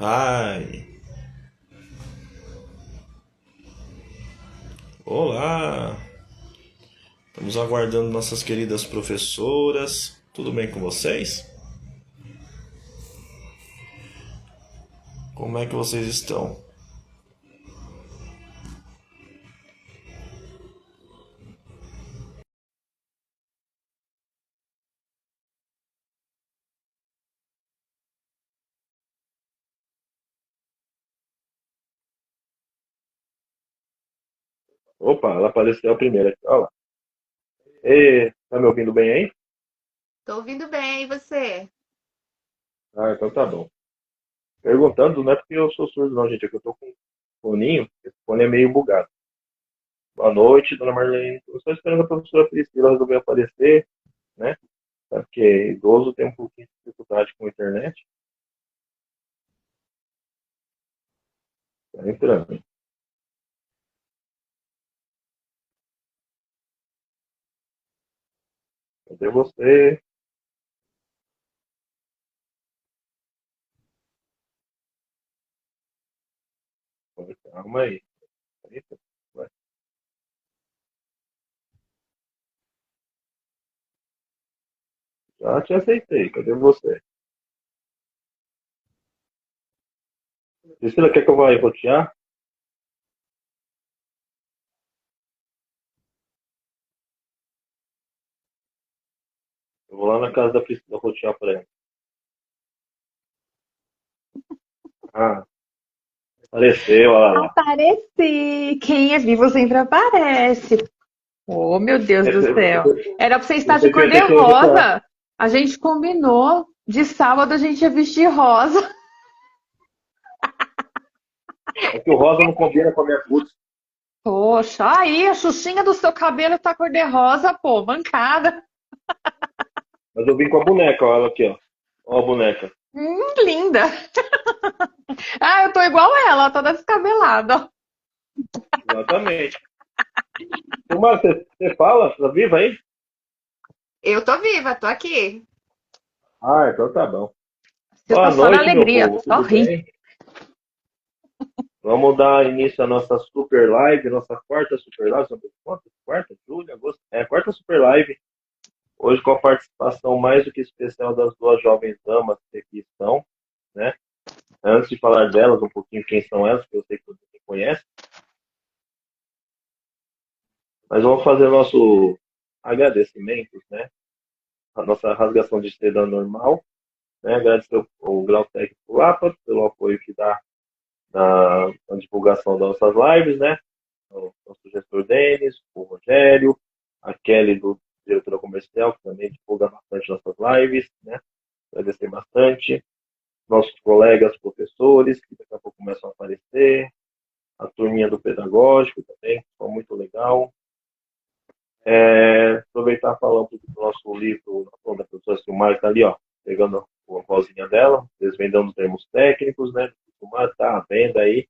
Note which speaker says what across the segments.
Speaker 1: Hi, olá! Estamos aguardando nossas queridas professoras. Tudo bem com vocês? Como é que vocês estão? Opa, ela apareceu a primeira aqui. Olha lá. Tá me ouvindo bem aí?
Speaker 2: Tô ouvindo bem, e você?
Speaker 1: Ah, então tá bom. Perguntando, não é porque eu sou surdo, não, gente. É que eu tô com um foninho. Esse fone é meio bugado. Boa noite, dona Marlene. Eu estou esperando a professora Priscila resolver aparecer, né? Porque idoso tem um pouquinho de dificuldade com a internet. Tá entrando. Cadê você? Calma aí. Eita, vai. Já te aceitei. Cadê você? Priscila, quer que eu vá rotear? Eu vou lá na casa da Priscila rotear pra ela. Ah, apareceu, olha lá.
Speaker 2: Apareci! Quem é vivo sempre aparece. Oh, meu Deus do céu. Era pra você estar de
Speaker 1: Você
Speaker 2: cor
Speaker 1: devia
Speaker 2: de
Speaker 1: ter que rotear.
Speaker 2: rosa. A gente combinou de sábado a gente ia vestir rosa.
Speaker 1: É que o rosa não combina com a minha putz.
Speaker 2: Poxa, aí a xuxinha do seu cabelo tá cor de rosa, pô, mancada.
Speaker 1: Mas eu vim com a boneca, olha ela aqui, ó. Ó a boneca.
Speaker 2: Linda. Ah, eu tô igual ela, toda descabelada.
Speaker 1: Exatamente. Silmar, você fala? Tá viva aí?
Speaker 2: Eu tô viva, tô aqui.
Speaker 1: Ah, então tá bom.
Speaker 2: Você
Speaker 1: Boa
Speaker 2: tá só na
Speaker 1: noite, meu
Speaker 2: alegria,
Speaker 1: povo.
Speaker 2: só
Speaker 1: Tudo
Speaker 2: ri.
Speaker 1: bem? Vamos dar início à nossa super live, nossa quarta super live. Quanto? Quarta? Julho, agosto? É, quarta super live. Hoje com a participação mais do que especial das duas jovens damas que aqui estão, né? Antes de falar delas, um pouquinho quem são elas, que eu sei que você conhece, mas vamos fazer nosso agradecimentos, né? A nossa rasgação de seda normal, né? Agradecer o Grau Técnico Lapa pelo apoio que dá na divulgação das nossas lives, né? O nosso gestor Denis, o Rogério, a Kelly do diretora comercial, que também divulga bastante nossas lives, né? Agradecer bastante. Nossos colegas professores, que daqui a pouco começam a aparecer, a turminha do pedagógico também, que foi muito legal. Aproveitar e falar um pouco do nosso livro, da professora Silmar, está ali, ó, pegando a vozinha dela, desvendando termos técnicos, né? Silmar está à venda aí,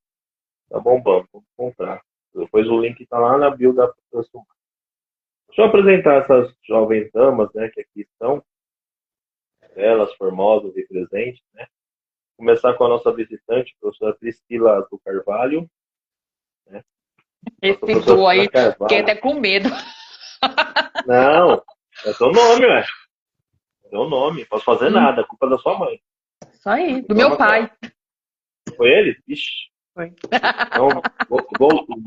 Speaker 1: tá bombando, vamos comprar. Depois o link está lá na bio da professora Silmar. Deixa eu apresentar essas jovens damas, né, que aqui estão, belas, formosas e presentes, né? Começar com a nossa visitante, a professora Priscila do Carvalho, né? Nossa
Speaker 2: Esse
Speaker 1: professora
Speaker 2: do
Speaker 1: Priscila
Speaker 2: aí, fiquei
Speaker 1: Carvalho.
Speaker 2: até com medo.
Speaker 1: Não, é seu nome, ué. É seu nome. Posso fazer
Speaker 2: Hum,
Speaker 1: nada, a culpa é da sua mãe.
Speaker 2: Isso aí, do meu
Speaker 1: Toma com ela.
Speaker 2: pai.
Speaker 1: Foi ele? Ixi.
Speaker 2: Foi.
Speaker 1: Então,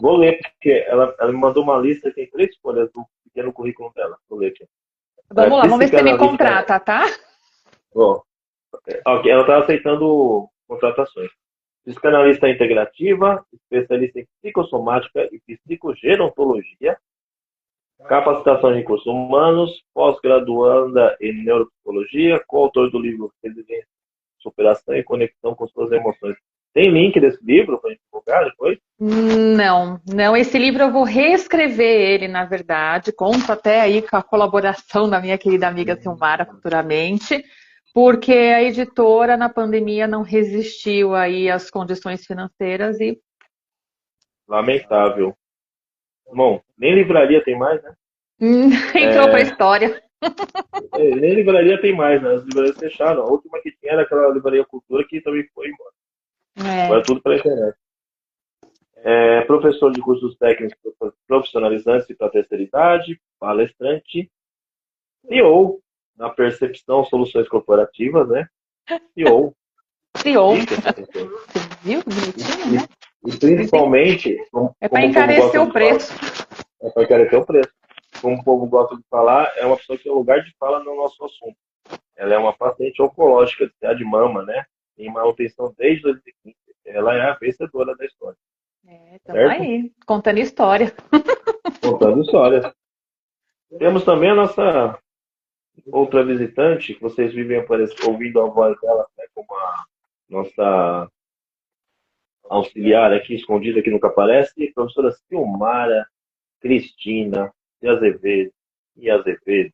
Speaker 1: vou ler, porque ela me mandou uma lista, tem três folhas do pequeno currículo dela. Vou ler aqui. Ela é
Speaker 2: Vamos lá, vamos ver se você me
Speaker 1: psicanalista.
Speaker 2: contrata, tá?
Speaker 1: Bom, ok, ela está aceitando contratações. Psicanalista integrativa, especialista em psicossomática e psicogerontologia, capacitação em recursos humanos, pós-graduanda em neuropsicologia, coautor do livro Resiliência, Superação e Conexão com Suas Emoções. Tem link desse livro para a gente divulgar depois?
Speaker 2: Não, não. Esse livro eu vou reescrever ele, na verdade. Conto até aí com a colaboração da minha querida amiga Silmara futuramente, porque a editora na pandemia não resistiu aí às condições financeiras e
Speaker 1: Lamentável. Bom, nem livraria tem mais, né?
Speaker 2: entrou para a história.
Speaker 1: Nem livraria tem mais, né? As livrarias fecharam. A última que tinha era aquela livraria Cultura que também foi embora.
Speaker 2: É.
Speaker 1: Agora é tudo pela internet. É professor de cursos técnicos profissionalizantes e para a terceira idade, palestrante, CEO na Percepção Soluções Corporativas, né? CEO.
Speaker 2: CEO.
Speaker 1: Chique essa pessoa.
Speaker 2: Viu? Bonitinho,
Speaker 1: E,
Speaker 2: né?
Speaker 1: e principalmente,
Speaker 2: É para
Speaker 1: como o povo
Speaker 2: encarecer
Speaker 1: gosta
Speaker 2: o
Speaker 1: de falar,
Speaker 2: preço.
Speaker 1: é para encarecer o preço. Como o povo gosta de falar, é uma pessoa que é lugar de fala no nosso assunto. Ela é uma paciente oncológica de CA de mama, né? Em manutenção desde 2015. Ela é a vencedora da história,
Speaker 2: É, estamos
Speaker 1: certo?
Speaker 2: aí, contando história.
Speaker 1: Contando histórias. Temos também a nossa outra visitante, que vocês vivem ouvindo a voz dela, né, como a nossa auxiliar aqui, escondida, que nunca aparece, professora Silmara Cristina de Azevedo e Azevedo.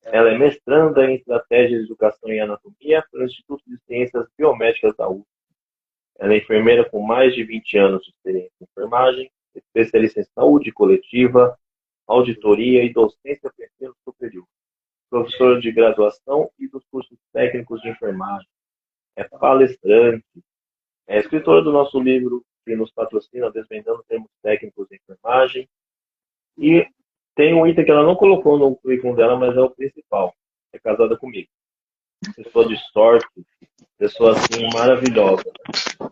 Speaker 1: Ela é mestranda em Estratégia de Educação em Anatomia pelo Instituto de Ciências Biomédicas da UFRGS. Ela é enfermeira com mais de 20 anos de experiência em enfermagem, especialista em saúde coletiva, auditoria e docência para ensino superior. Professora de graduação e dos cursos técnicos de enfermagem. É palestrante, é escritora do nosso livro que nos patrocina, Desvendando Termos Técnicos de Enfermagem. E tem um item que ela não colocou no currículo dela, mas é o principal. É casada comigo. Pessoa de sorte, pessoa assim maravilhosa.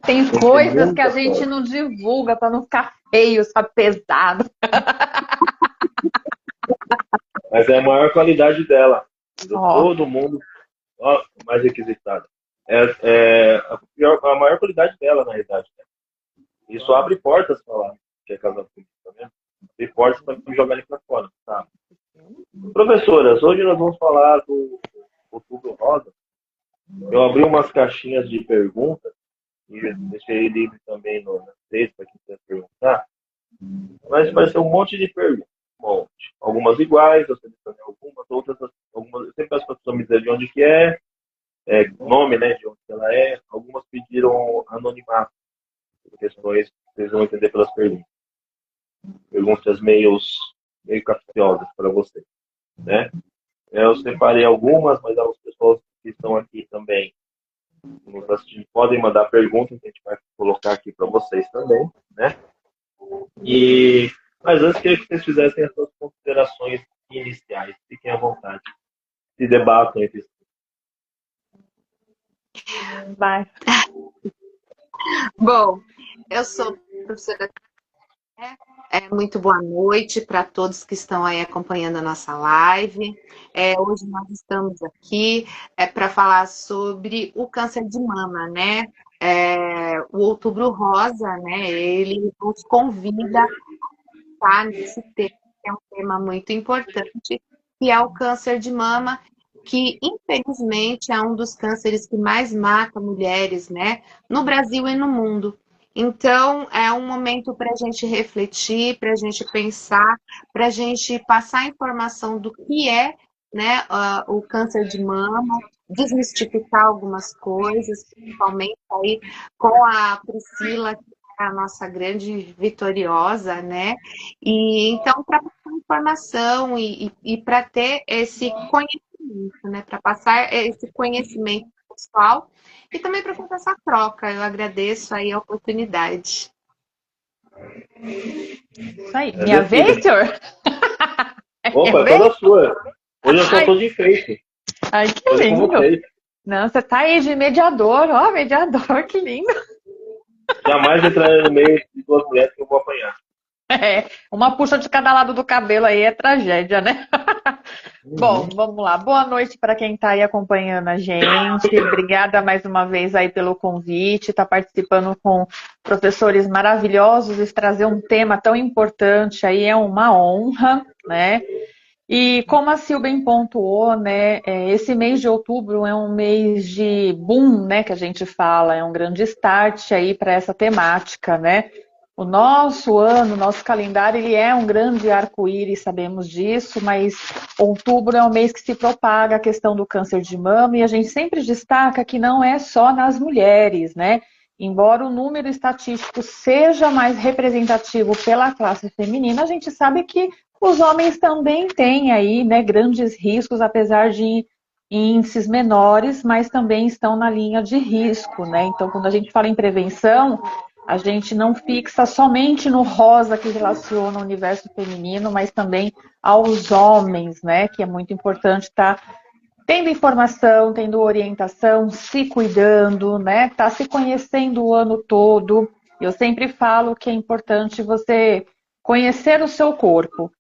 Speaker 2: Tem
Speaker 1: Tem que ter
Speaker 2: coisas que a
Speaker 1: muita
Speaker 2: gente
Speaker 1: sorte.
Speaker 2: não divulga para não ficar feio, sabe, pesado.
Speaker 1: Mas é a maior qualidade dela.
Speaker 2: Ó,
Speaker 1: Todo mundo, ó, mais requisitado. A maior qualidade dela, na realidade. Isso abre portas para lá, que é casado comigo, tá vendo? Abre portas para me jogar ele para fora, tá? Professoras, hoje nós vamos falar do Outubro Rosa. Eu abri umas caixinhas de perguntas e deixei livre também no texto para quem quiser perguntar. Mas vai ser um monte de perguntas. Um monte. Algumas iguais, eu selecionei algumas, outras, algumas. Eu sempre peço para a pessoa me dizer de onde que nome, né, de onde ela é. Algumas pediram anonimato, por questões que vocês vão entender pelas perguntas. Perguntas meio capciosas para você, né? Eu separei algumas, mas as pessoas que estão aqui também nos assistindo podem mandar perguntas que a gente vai colocar aqui para vocês também, né? Mas antes queria que vocês fizessem as suas considerações iniciais. Fiquem à vontade. Se debatam entre si.
Speaker 2: vai.
Speaker 3: Bom, eu sou professora. Muito boa noite para todos que estão aí acompanhando a nossa live. Hoje nós estamos aqui para falar sobre o câncer de mama, né? O Outubro Rosa, né? Ele nos convida a estar nesse tema, que é um tema muito importante, que é o câncer de mama, que infelizmente é um dos cânceres que mais mata mulheres, né? No Brasil e no mundo. Então, é um momento para a gente refletir, para a gente pensar, para a gente passar informação do que é, né, o câncer de mama, desmistificar algumas coisas, principalmente aí com a Priscila, que é a nossa grande vitoriosa, né? E então, para passar informação e para ter esse conhecimento, né? Para passar esse conhecimento pessoal e também para fazer essa troca. Eu agradeço aí a oportunidade.
Speaker 2: Isso aí.
Speaker 1: É
Speaker 2: Minha
Speaker 1: decida.
Speaker 2: vez, senhor? Minha
Speaker 1: Opa, é
Speaker 2: vez?
Speaker 1: toda sua. Hoje eu só
Speaker 2: Ai,
Speaker 1: tô de enfeite.
Speaker 2: ai, que
Speaker 1: Hoje é com
Speaker 2: lindo.
Speaker 1: vocês.
Speaker 2: Não, você tá aí de mediador, ó, mediador, que lindo.
Speaker 1: Jamais entrarei no meio de duas mulheres que eu vou apanhar.
Speaker 2: É, uma puxa de cada lado do cabelo aí é tragédia, né? Bom,
Speaker 1: Uhum.
Speaker 2: vamos lá. Boa noite para quem está aí acompanhando a gente. Obrigada mais uma vez aí pelo convite, está participando com professores maravilhosos e trazer um tema tão importante aí é uma honra, né? E como a Sil bem pontuou, né, esse mês de outubro é um mês de boom, né, que a gente fala, é um grande start aí para essa temática, né? O nosso ano, nosso calendário, ele é um grande arco-íris, sabemos disso, mas outubro é um mês que se propaga a questão do câncer de mama e a gente sempre destaca que não é só nas mulheres, né? Embora o número estatístico seja mais representativo pela classe feminina, a gente sabe que os homens também têm aí, né, grandes riscos, apesar de em índices menores, mas também estão na linha de risco, né? Então, quando a gente fala em prevenção, a gente não fixa somente no rosa que relaciona o universo feminino, mas também aos homens, né? Que é muito importante estar tendo informação, tendo orientação, se cuidando, né? Tá se conhecendo o ano todo. Eu sempre falo que é importante você conhecer o seu corpo,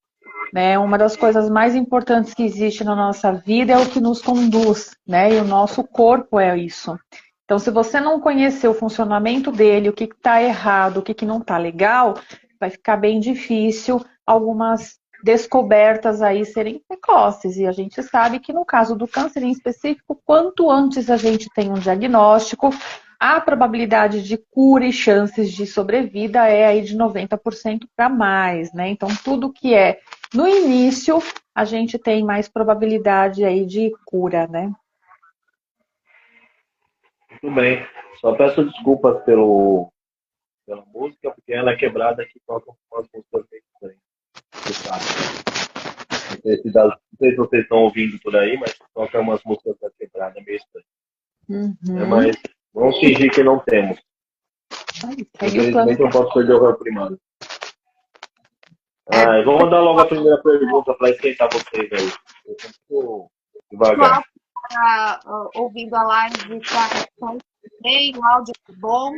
Speaker 2: né? Uma das coisas mais importantes que existe na nossa vida é o que nos conduz, né? E o nosso corpo é isso. Então, se você não conhecer o funcionamento dele, o que está errado, o que não está legal, vai ficar bem difícil algumas descobertas aí serem precoces. E a gente sabe que no caso do câncer em específico, quanto antes a gente tem um diagnóstico, a probabilidade de cura e chances de sobrevida é aí de 90% para mais, né? Então, tudo que é no início, a gente tem mais probabilidade aí de cura, né?
Speaker 1: Muito bem. Só peço desculpas pela música, porque ela é quebrada que toca umas músicas bem estranhas. Você sabe. Não sei se vocês estão ouvindo por aí, mas toca umas músicas da quebrada meio estranhas. Mas vamos fingir que não temos. Infelizmente eu posso perder o réu primário. Vamos mandar logo a primeira pergunta para esquentar vocês aí. Eu tô devagar.
Speaker 3: Ouvindo a live, tá bem, o áudio é bom.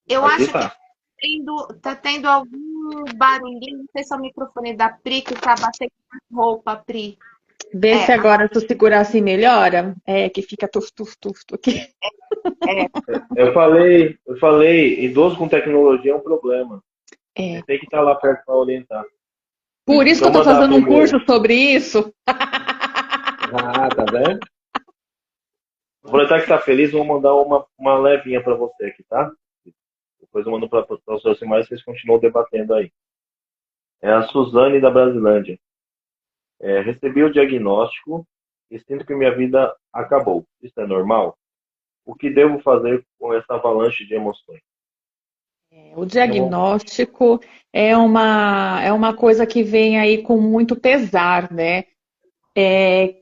Speaker 3: Eu acho que tá tendo algum barulhinho, não sei se é o microfone da Pri que tá batendo roupa, Pri.
Speaker 2: Vê se agora tu segurar assim melhora. Que fica tuf aqui.
Speaker 1: Eu falei, idoso com tecnologia é um problema. Tem que estar lá perto para orientar.
Speaker 2: Por isso que eu tô fazendo um curso sobre isso.
Speaker 1: Tá vendo? Aproveitar que tá feliz, vou mandar uma levinha para você aqui, tá? Depois eu mando para os seus irmãos, vocês continuam debatendo aí. É a Suzane da Brasilândia. Recebi o diagnóstico e sinto que minha vida acabou. Isso é normal? O que devo fazer com essa avalanche de emoções?
Speaker 2: O diagnóstico é uma coisa que vem aí com muito pesar, né?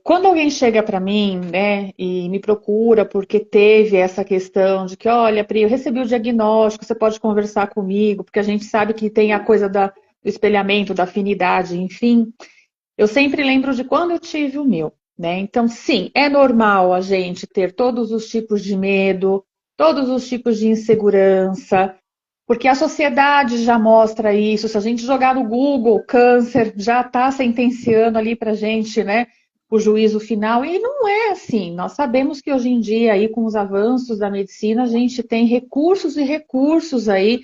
Speaker 2: Quando alguém chega para mim, né, e me procura porque teve essa questão de que, olha, Pri, eu recebi o diagnóstico, você pode conversar comigo, porque a gente sabe que tem a coisa do espelhamento, da afinidade, enfim. Eu sempre lembro de quando eu tive o meu, né? Então, sim, é normal a gente ter todos os tipos de medo, todos os tipos de insegurança, porque a sociedade já mostra isso. Se a gente jogar no Google, câncer, já está sentenciando ali para a gente, né, o juízo final. E não é assim. Nós sabemos que hoje em dia, aí, com os avanços da medicina, a gente tem recursos e recursos aí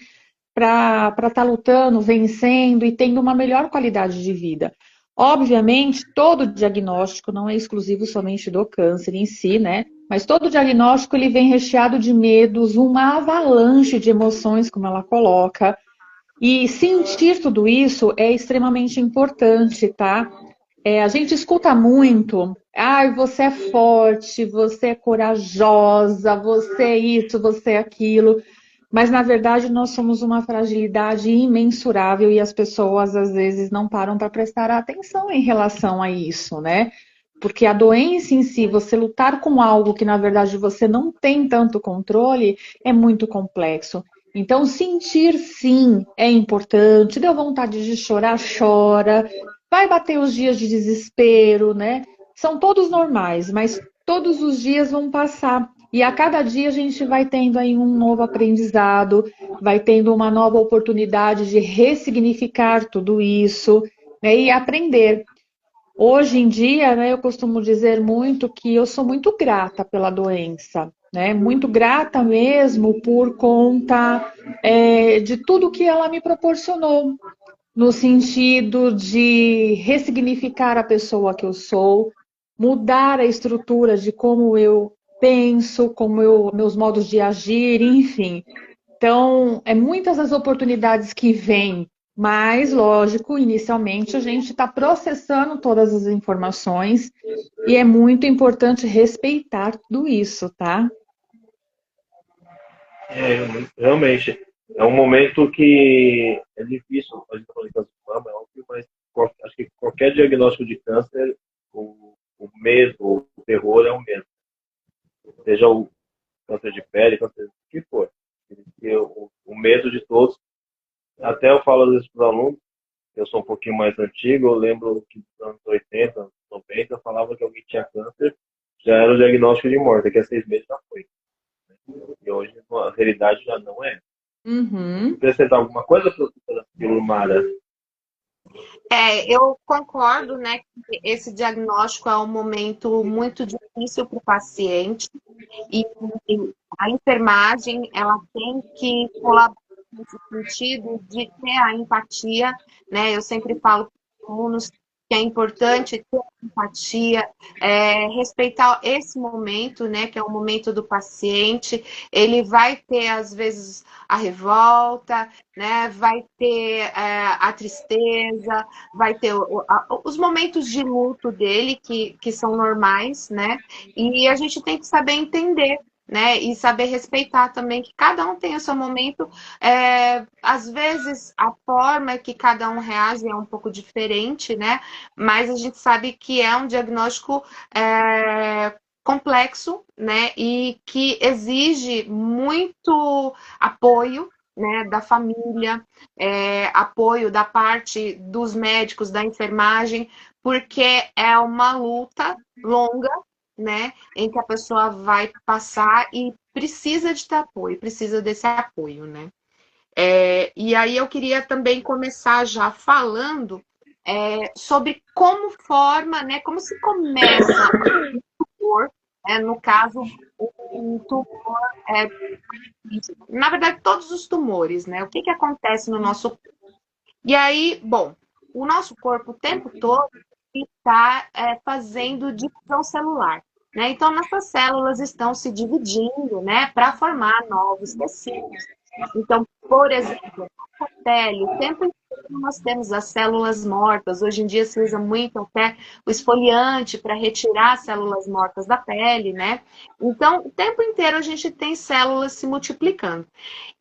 Speaker 2: para estar lutando, vencendo e tendo uma melhor qualidade de vida. Obviamente, todo diagnóstico não é exclusivo somente do câncer em si, né? Mas todo diagnóstico ele vem recheado de medos, uma avalanche de emoções, como ela coloca. E sentir tudo isso é extremamente importante, tá? A gente escuta muito, você é forte, você é corajosa, você é isso, você é aquilo. Mas, na verdade, nós somos uma fragilidade imensurável e as pessoas, às vezes, não param para prestar atenção em relação a isso, né? Porque a doença em si, você lutar com algo que, na verdade, você não tem tanto controle, é muito complexo. Então, sentir sim é importante, deu vontade de chorar, chora, vai bater os dias de desespero, né? São todos normais, mas todos os dias vão passar. E a cada dia a gente vai tendo aí um novo aprendizado, vai tendo uma nova oportunidade de ressignificar tudo isso, né, e aprender. Hoje em dia, né, eu costumo dizer muito que eu sou muito grata pela doença, né? Muito grata mesmo por conta de tudo que ela me proporcionou, no sentido de ressignificar a pessoa que eu sou, mudar a estrutura de como eu penso, meus modos de agir, enfim. Então, muitas as oportunidades que vêm, mas, lógico, inicialmente a gente está processando todas as informações e é muito importante respeitar tudo isso, tá?
Speaker 1: Realmente. É um momento que é difícil, a gente está falando de câncer de mama, é óbvio, mas acho que qualquer diagnóstico de câncer o medo, o terror é o mesmo. Seja o câncer de pele, câncer do que for. E o medo de todos, até eu falo às vezes para os alunos, eu sou um pouquinho mais antigo, eu lembro que nos anos 80, anos 90, eu falava que alguém tinha câncer, já era o diagnóstico de morte, daqui a 6 meses já foi. E hoje a realidade já não é.
Speaker 2: Uhum.
Speaker 1: Acrescentar alguma coisa, professora Silmara?
Speaker 3: Eu concordo, né, que esse diagnóstico é um momento muito difícil para o paciente e a enfermagem ela tem que colaborar nesse sentido de ter a empatia, né? Eu sempre falo para os alunos que é importante ter empatia, respeitar esse momento, né, que é o momento do paciente. Ele vai ter, às vezes, a revolta, né, vai ter a tristeza, vai ter os momentos de luto dele, que são normais, né, e a gente tem que saber entender, né, e saber respeitar também que cada um tem o seu momento. Às vezes a forma que cada um reage é um pouco diferente, né, mas a gente sabe que é um diagnóstico complexo, né, e que exige muito apoio, né, da família, apoio da parte dos médicos, da enfermagem, porque é uma luta longa, né, em que a pessoa vai passar e precisa de ter apoio, precisa desse apoio, né. E aí eu queria também começar já falando sobre como forma, né, como se começa um tumor, no caso, um tumor, na verdade, todos os tumores, né, o que acontece no nosso corpo. E aí, bom, o nosso corpo o tempo todo está fazendo divisão celular, né? Então, nossas células estão se dividindo, né, para formar novos tecidos. Então, por exemplo, na pele, o tempo inteiro nós temos as células mortas. Hoje em dia se usa muito até o esfoliante para retirar as células mortas da pele, né? Então, o tempo inteiro a gente tem células se multiplicando.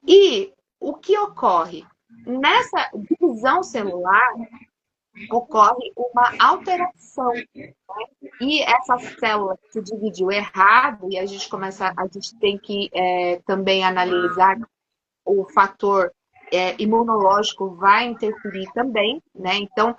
Speaker 3: E o que ocorre? Nessa divisão celular, ocorre uma alteração, né? E essa célula se dividiu errado, e a gente tem que também analisar o fator imunológico vai interferir também, né? Então,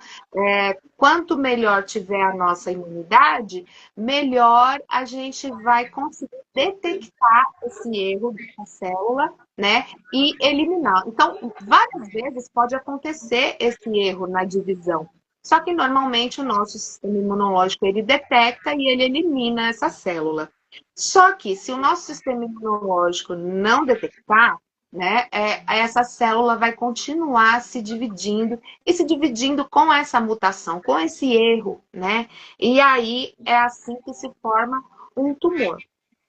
Speaker 3: quanto melhor tiver a nossa imunidade, melhor a gente vai conseguir detectar esse erro da célula, né? E eliminar. Então, várias vezes pode acontecer esse erro na divisão. Só que normalmente o nosso sistema imunológico ele detecta e ele elimina essa célula. Só que se o nosso sistema imunológico não detectar, né, essa célula vai continuar se dividindo e se dividindo com essa mutação, com esse erro, né? E aí é assim que se forma um tumor.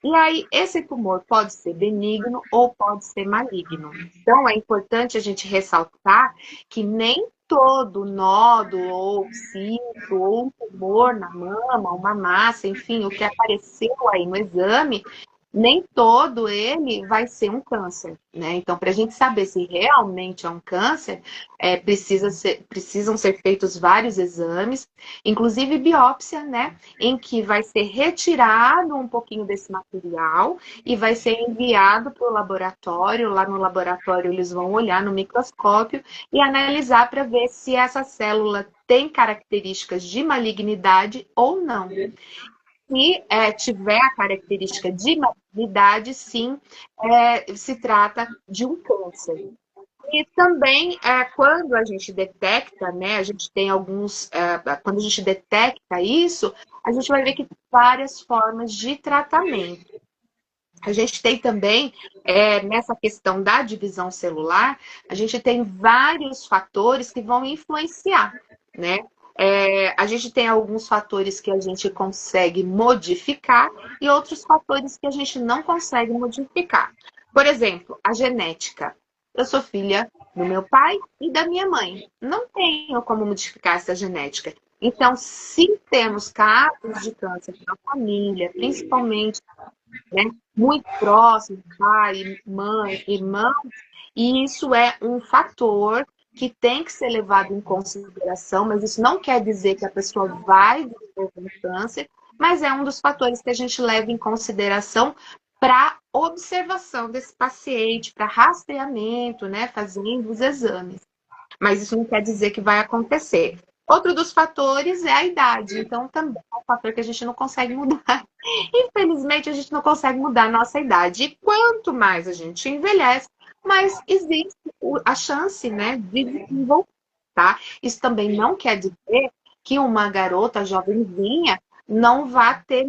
Speaker 3: E aí esse tumor pode ser benigno ou pode ser maligno. Então é importante a gente ressaltar que nem todo nódulo ou cisto ou um tumor na mama, uma massa, enfim, o que apareceu aí no exame, nem todo ele vai ser um câncer, né? Então, para a gente saber se realmente é um câncer, precisam ser feitos vários exames, inclusive biópsia, né? Em que vai ser retirado um pouquinho desse material e vai ser enviado para o laboratório. Lá no laboratório eles vão olhar no microscópio e analisar para ver se essa célula tem características de malignidade ou não. Se tiver a característica de malignidade, sim, se trata de um câncer. E também, quando a gente detecta, né, a gente tem quando a gente detecta isso, a gente vai ver que tem várias formas de tratamento. A gente tem também, nessa questão da divisão celular, a gente tem vários fatores que vão influenciar, né? A gente tem alguns fatores que a gente consegue modificar e outros fatores que a gente não consegue modificar. Por exemplo, a genética. Eu sou filha do meu pai e da minha mãe. Não tenho como modificar essa genética. Então, se temos casos de câncer na família, principalmente, né, muito próximo, pai, mãe, irmãos, e isso é um fator que tem que ser levado em consideração, mas isso não quer dizer que a pessoa vai viver desenvolver um câncer, mas é um dos fatores que a gente leva em consideração para observação desse paciente, para rastreamento, né, fazendo os exames. Mas isso não quer dizer que vai acontecer. Outro dos fatores é a idade, então também é um fator que a gente não consegue mudar. Infelizmente, a gente não consegue mudar a nossa idade. E quanto mais a gente envelhece, mais existe a chance, né, de desenvolver, tá? Isso também não quer dizer que uma garota jovenzinha não vá ter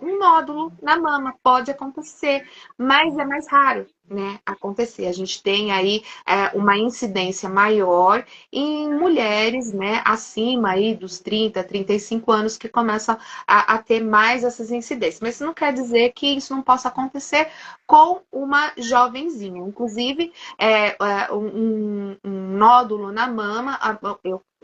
Speaker 3: um nódulo na mama. Pode acontecer, mas é mais raro, né, acontecer. A gente tem aí uma incidência maior em mulheres, né, acima aí dos 30, 35 anos que começam a ter mais essas incidências. Mas isso não quer dizer que isso não possa acontecer com uma jovenzinha. Inclusive, um nódulo na mama,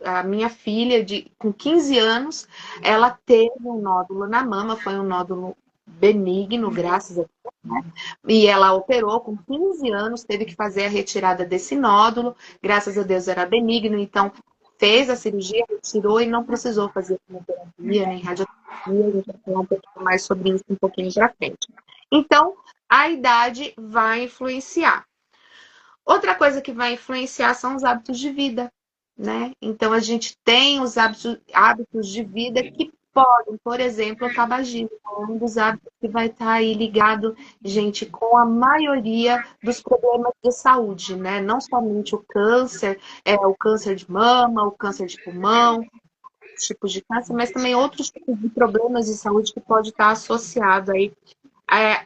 Speaker 3: a minha filha, com 15 anos, ela teve um nódulo na mama, foi um nódulo benigno, graças a Deus, né? E ela operou com 15 anos, teve que fazer a retirada desse nódulo, graças a Deus era benigno, então fez a cirurgia, retirou e não precisou fazer quimioterapia nem radioterapia, a gente vai falar um pouquinho mais sobre isso um pouquinho pra frente. Então, a idade vai influenciar. Outra coisa que vai influenciar são os hábitos de vida, né? Então, a gente tem os hábitos de vida que podem, por exemplo, o tabagismo, é um dos hábitos que vai estar aí ligado, gente, com a maioria dos problemas de saúde, né? Não somente o câncer de mama, o câncer de pulmão, tipos de câncer, mas também outros tipos de problemas de saúde que pode estar associado aí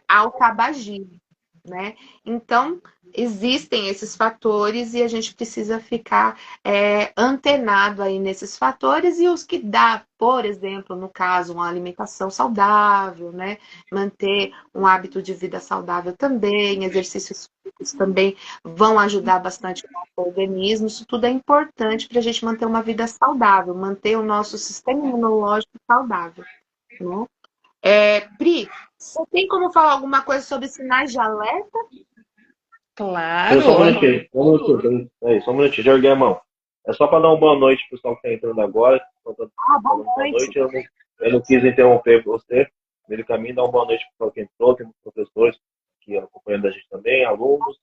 Speaker 3: ao tabagismo, né? Então, existem esses fatores e a gente precisa ficar antenado aí nesses fatores e os que dá, por exemplo, no caso, uma alimentação saudável, né? Manter um hábito de vida saudável também, exercícios físicos também vão ajudar bastante o nosso organismo. Isso tudo é importante para a gente manter uma vida saudável, manter o nosso sistema imunológico saudável, né? Pri, você tem como falar alguma coisa sobre sinais de alerta?
Speaker 2: Claro.
Speaker 1: Só um minutinho. Só um minutinho. Já erguei a mão. É só para dar uma boa noite pro pessoal que está entrando agora.
Speaker 3: Boa noite.
Speaker 1: Eu não quis interromper você. No meio do caminho, dar uma boa noite para o pessoal que entrou. Temos professores que acompanhando a gente também, alunos.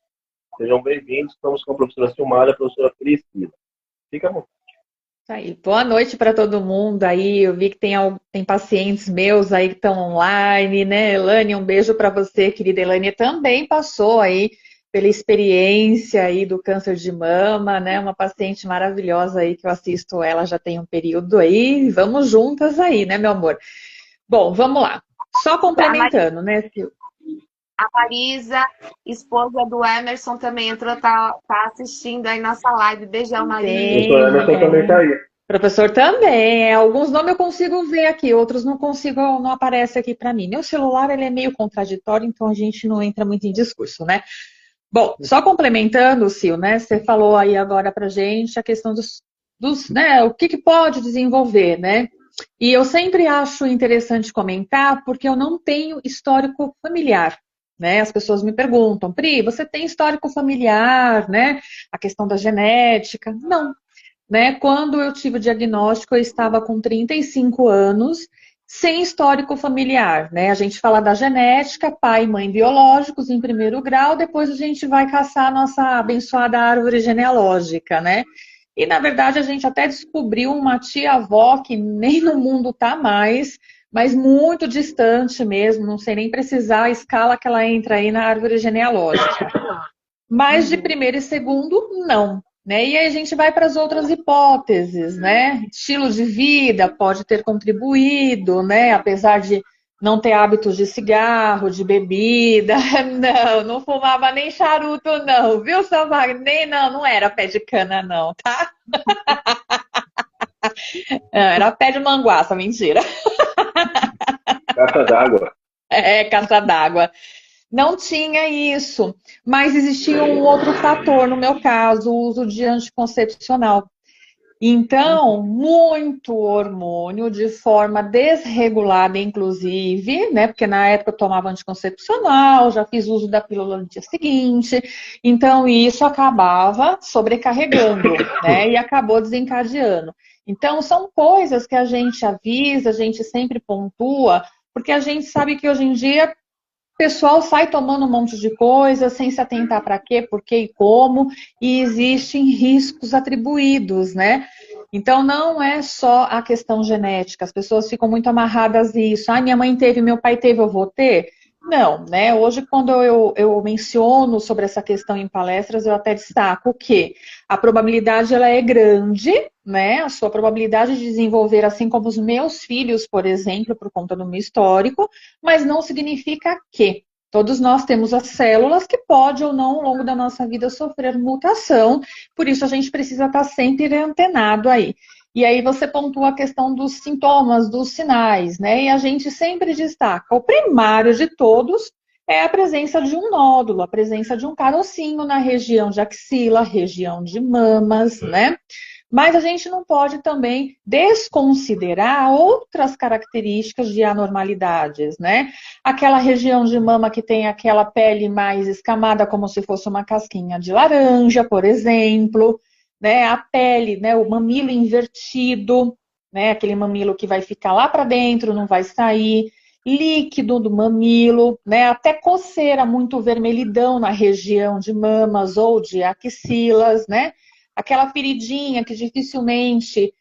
Speaker 1: Sejam bem-vindos. Estamos com a professora Silmara e a professora Priscila. Fica à vontade.
Speaker 2: Aí, boa noite para todo mundo aí. Eu vi que tem pacientes meus aí que estão online, né? Elane, um beijo para você, querida Elane. Também passou aí pela experiência aí do câncer de mama, né? Uma paciente maravilhosa aí que eu assisto ela já tem um período aí. Vamos juntas aí, né, meu amor? Bom, vamos lá. Só complementando, né, Sil?
Speaker 3: A Marisa, esposa do Emerson, também entrou, tá assistindo aí nossa live. Beijão, Marisa.
Speaker 1: O Emerson também tá aí.
Speaker 2: Professor também. Alguns nomes eu consigo ver aqui, outros não consigo, não aparece aqui para mim. Meu celular ele é meio contraditório, então a gente não entra muito em discurso, né? Bom, só complementando, Sil, né? Você falou aí agora pra gente a questão dos né? O que pode desenvolver, né? E eu sempre acho interessante comentar porque eu não tenho histórico familiar. Né? As pessoas me perguntam, Pri, você tem histórico familiar, né? A questão da genética. Não. Né? Quando eu tive o diagnóstico, eu estava com 35 anos, sem histórico familiar. Né? A gente fala da genética, pai e mãe biológicos em primeiro grau, depois a gente vai caçar a nossa abençoada árvore genealógica, né? E, na verdade, a gente até descobriu uma tia-avó que nem no mundo tá mais, mas muito distante mesmo, não sei nem precisar a escala que ela entra aí na árvore genealógica. Mas de primeiro e segundo, não. Né? E aí a gente vai para as outras hipóteses, né? Estilo de vida pode ter contribuído, né? Apesar de não ter hábitos de cigarro, de bebida. Não fumava nem charuto, não, viu, seu Wagner? Não era pé de cana, não, tá? Era pé de manguaça, mentira.
Speaker 1: Caixa d'água.
Speaker 2: Caixa d'água. Não tinha isso, mas existia um outro fator, no meu caso, o uso de anticoncepcional. Então, muito hormônio de forma desregulada, inclusive, né? Porque na época eu tomava anticoncepcional, já fiz uso da pílula no dia seguinte. Então, isso acabava sobrecarregando, né? E acabou desencadeando. Então, são coisas que a gente avisa, a gente sempre pontua, porque a gente sabe que hoje em dia o pessoal sai tomando um monte de coisa, sem se atentar para quê, por quê e como, e existem riscos atribuídos, né? Então, não é só a questão genética, as pessoas ficam muito amarradas nisso. Ah, minha mãe teve, meu pai teve, eu vou ter? Não, né? Hoje, quando eu menciono sobre essa questão em palestras, eu até destaco que a probabilidade ela é grande, né? A sua probabilidade de desenvolver, assim como os meus filhos, por exemplo, por conta do meu histórico, mas não significa que todos nós temos as células que pode ou não, ao longo da nossa vida, sofrer mutação, por isso a gente precisa estar sempre antenado aí. E aí você pontua a questão dos sintomas, dos sinais, né? E a gente sempre destaca, o primário de todos é a presença de um nódulo, a presença de um carocinho na região de axila, região de mamas, né? Mas a gente não pode também desconsiderar outras características de anormalidades, né? Aquela região de mama que tem aquela pele mais escamada, como se fosse uma casquinha de laranja, por exemplo, né? A pele, né? O mamilo invertido, né? Aquele mamilo que vai ficar lá para dentro, não vai sair. Líquido do mamilo, né? Até coceira, muito vermelhidão na região de mamas ou de axilas, né? Aquela feridinha que dificilmente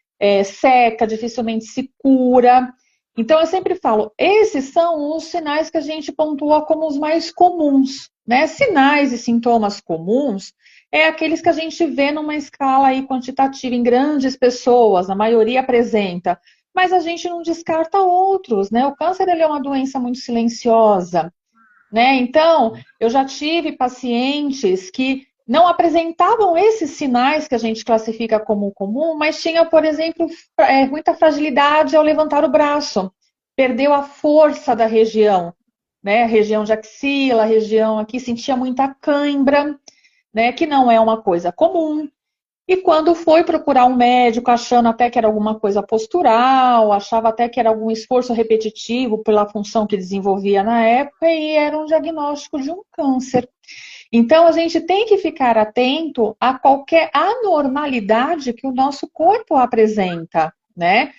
Speaker 2: seca, dificilmente se cura. Então, eu sempre falo, esses são os sinais que a gente pontua como os mais comuns, né? Sinais e sintomas comuns é aqueles que a gente vê numa escala aí quantitativa em grandes pessoas, a maioria apresenta, mas a gente não descarta outros, né? O câncer ele é uma doença muito silenciosa, né? Então, eu já tive pacientes que não apresentavam esses sinais que a gente classifica como comum, mas tinha, por exemplo, muita fragilidade ao levantar o braço, perdeu a força da região, né? Região de axila, região aqui, sentia muita cãibra, né? Que não é uma coisa comum. E quando foi procurar um médico, achando até que era alguma coisa postural, achava até que era algum esforço repetitivo pela função que desenvolvia na época, e era um diagnóstico de um câncer. Então, a gente tem que ficar atento a qualquer anormalidade que o nosso corpo apresenta, né?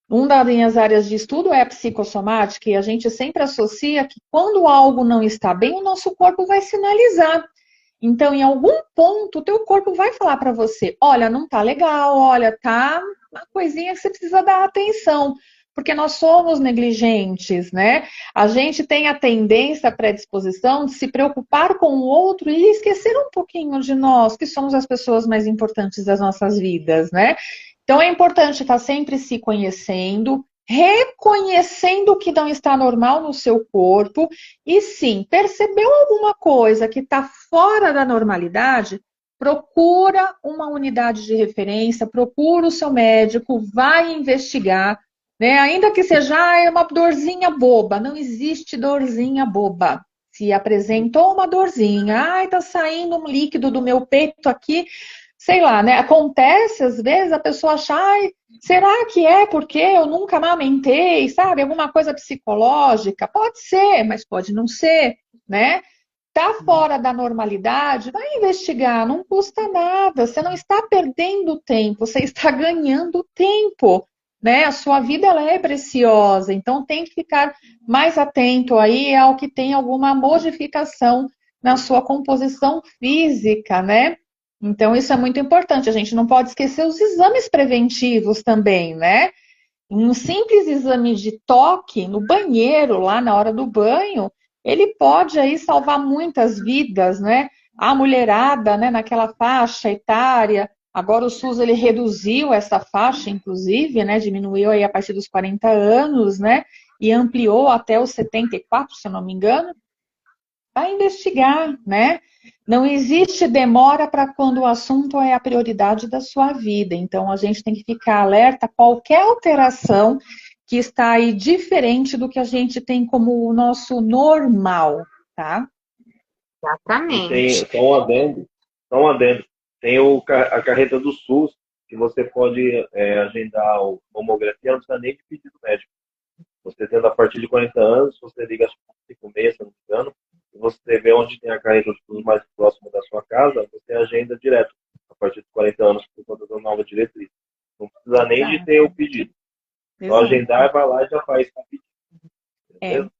Speaker 2: Uma das minhas áreas de estudo é a psicossomática, e a gente sempre associa que quando algo não está bem, o nosso corpo vai sinalizar. Então, em algum ponto, o teu corpo vai falar para você, olha, não tá legal, olha, tá uma coisinha que você precisa dar atenção, porque nós somos negligentes, né? A gente tem a tendência, a predisposição de se preocupar com o outro e esquecer um pouquinho de nós, que somos as pessoas mais importantes das nossas vidas, né? Então, é importante estar sempre se conhecendo, reconhecendo o que não está normal no seu corpo e sim, percebeu alguma coisa que está fora da normalidade, procura uma unidade de referência, procura o seu médico, vai investigar, né? Ainda que seja uma dorzinha boba, não existe dorzinha boba. Se apresentou uma dorzinha, ai, tá saindo um líquido do meu peito aqui, sei lá, né? Acontece, às vezes, a pessoa acha, ai, será que é porque eu nunca amamentei, sabe? Alguma coisa psicológica? Pode ser, mas pode não ser, né? Tá fora da normalidade, vai investigar, não custa nada. Você não está perdendo tempo, você está ganhando tempo, né? A sua vida ela é preciosa, então tem que ficar mais atento aí ao que tem alguma modificação na sua composição física, né? Então, isso é muito importante. A gente não pode esquecer os exames preventivos também, né? Um simples exame de toque no banheiro, lá na hora do banho, ele pode aí salvar muitas vidas, né? A mulherada, né, naquela faixa etária, agora o SUS ele reduziu essa faixa, inclusive, né? Diminuiu aí a partir dos 40 anos, né? E ampliou até os 74, se eu não me engano, vai investigar, né? Não existe demora para quando o assunto é a prioridade da sua vida. Então, a gente tem que ficar alerta a qualquer alteração que está aí diferente do que a gente tem como o nosso normal, tá?
Speaker 1: E tem
Speaker 3: Exatamente.
Speaker 1: só um adendo. Tem a carreta do SUS, que você pode agendar a mamografia, não precisa nem de pedido médico. Você tendo a partir de 40 anos, você liga às 5h30, se não me engano, e você vê onde tem a carreta do SUS mais próximo da sua casa, você agenda direto, a partir de 40 anos, por conta da nova diretriz. Não precisa nem de ter o pedido. Só agendar, vai lá e já faz com o pedido.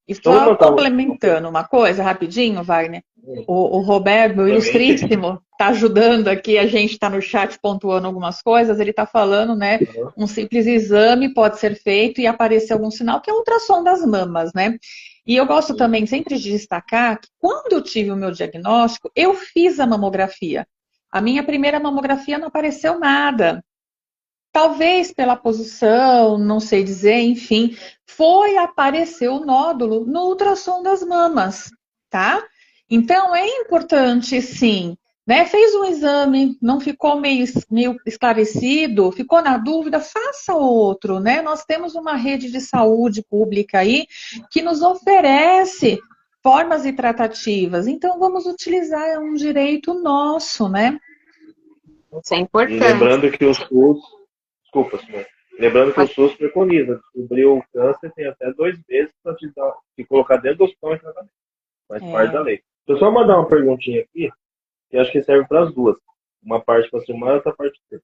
Speaker 2: E só complementando uma coisa, rapidinho, Wagner. O Roberto, meu ilustríssimo, está ajudando aqui, a gente está no chat pontuando algumas coisas, ele está falando, né, um simples exame pode ser feito e aparecer algum sinal, que é ultrassom das mamas, né? E eu gosto também sempre de destacar que quando eu tive o meu diagnóstico, eu fiz a mamografia. A minha primeira mamografia não apareceu nada. Talvez pela posição, não sei dizer, enfim, aparecer o nódulo no ultrassom das mamas, tá? Então é importante, sim, né? Fez um exame, não ficou meio esclarecido, ficou na dúvida, faça outro, né? Nós temos uma rede de saúde pública aí que nos oferece formas e tratativas, então vamos utilizar, é um direito nosso, né?
Speaker 3: Isso é importante.
Speaker 1: E lembrando que o SUS, desculpa, senhor. Lembrando que o SUS preconiza, descobrir o câncer tem até 2 meses para te colocar dentro do hospital em tratamento. Faz parte da lei. Deixa eu só mandar uma perguntinha aqui, que acho que serve para as duas. Uma parte para a Silmara e outra parte para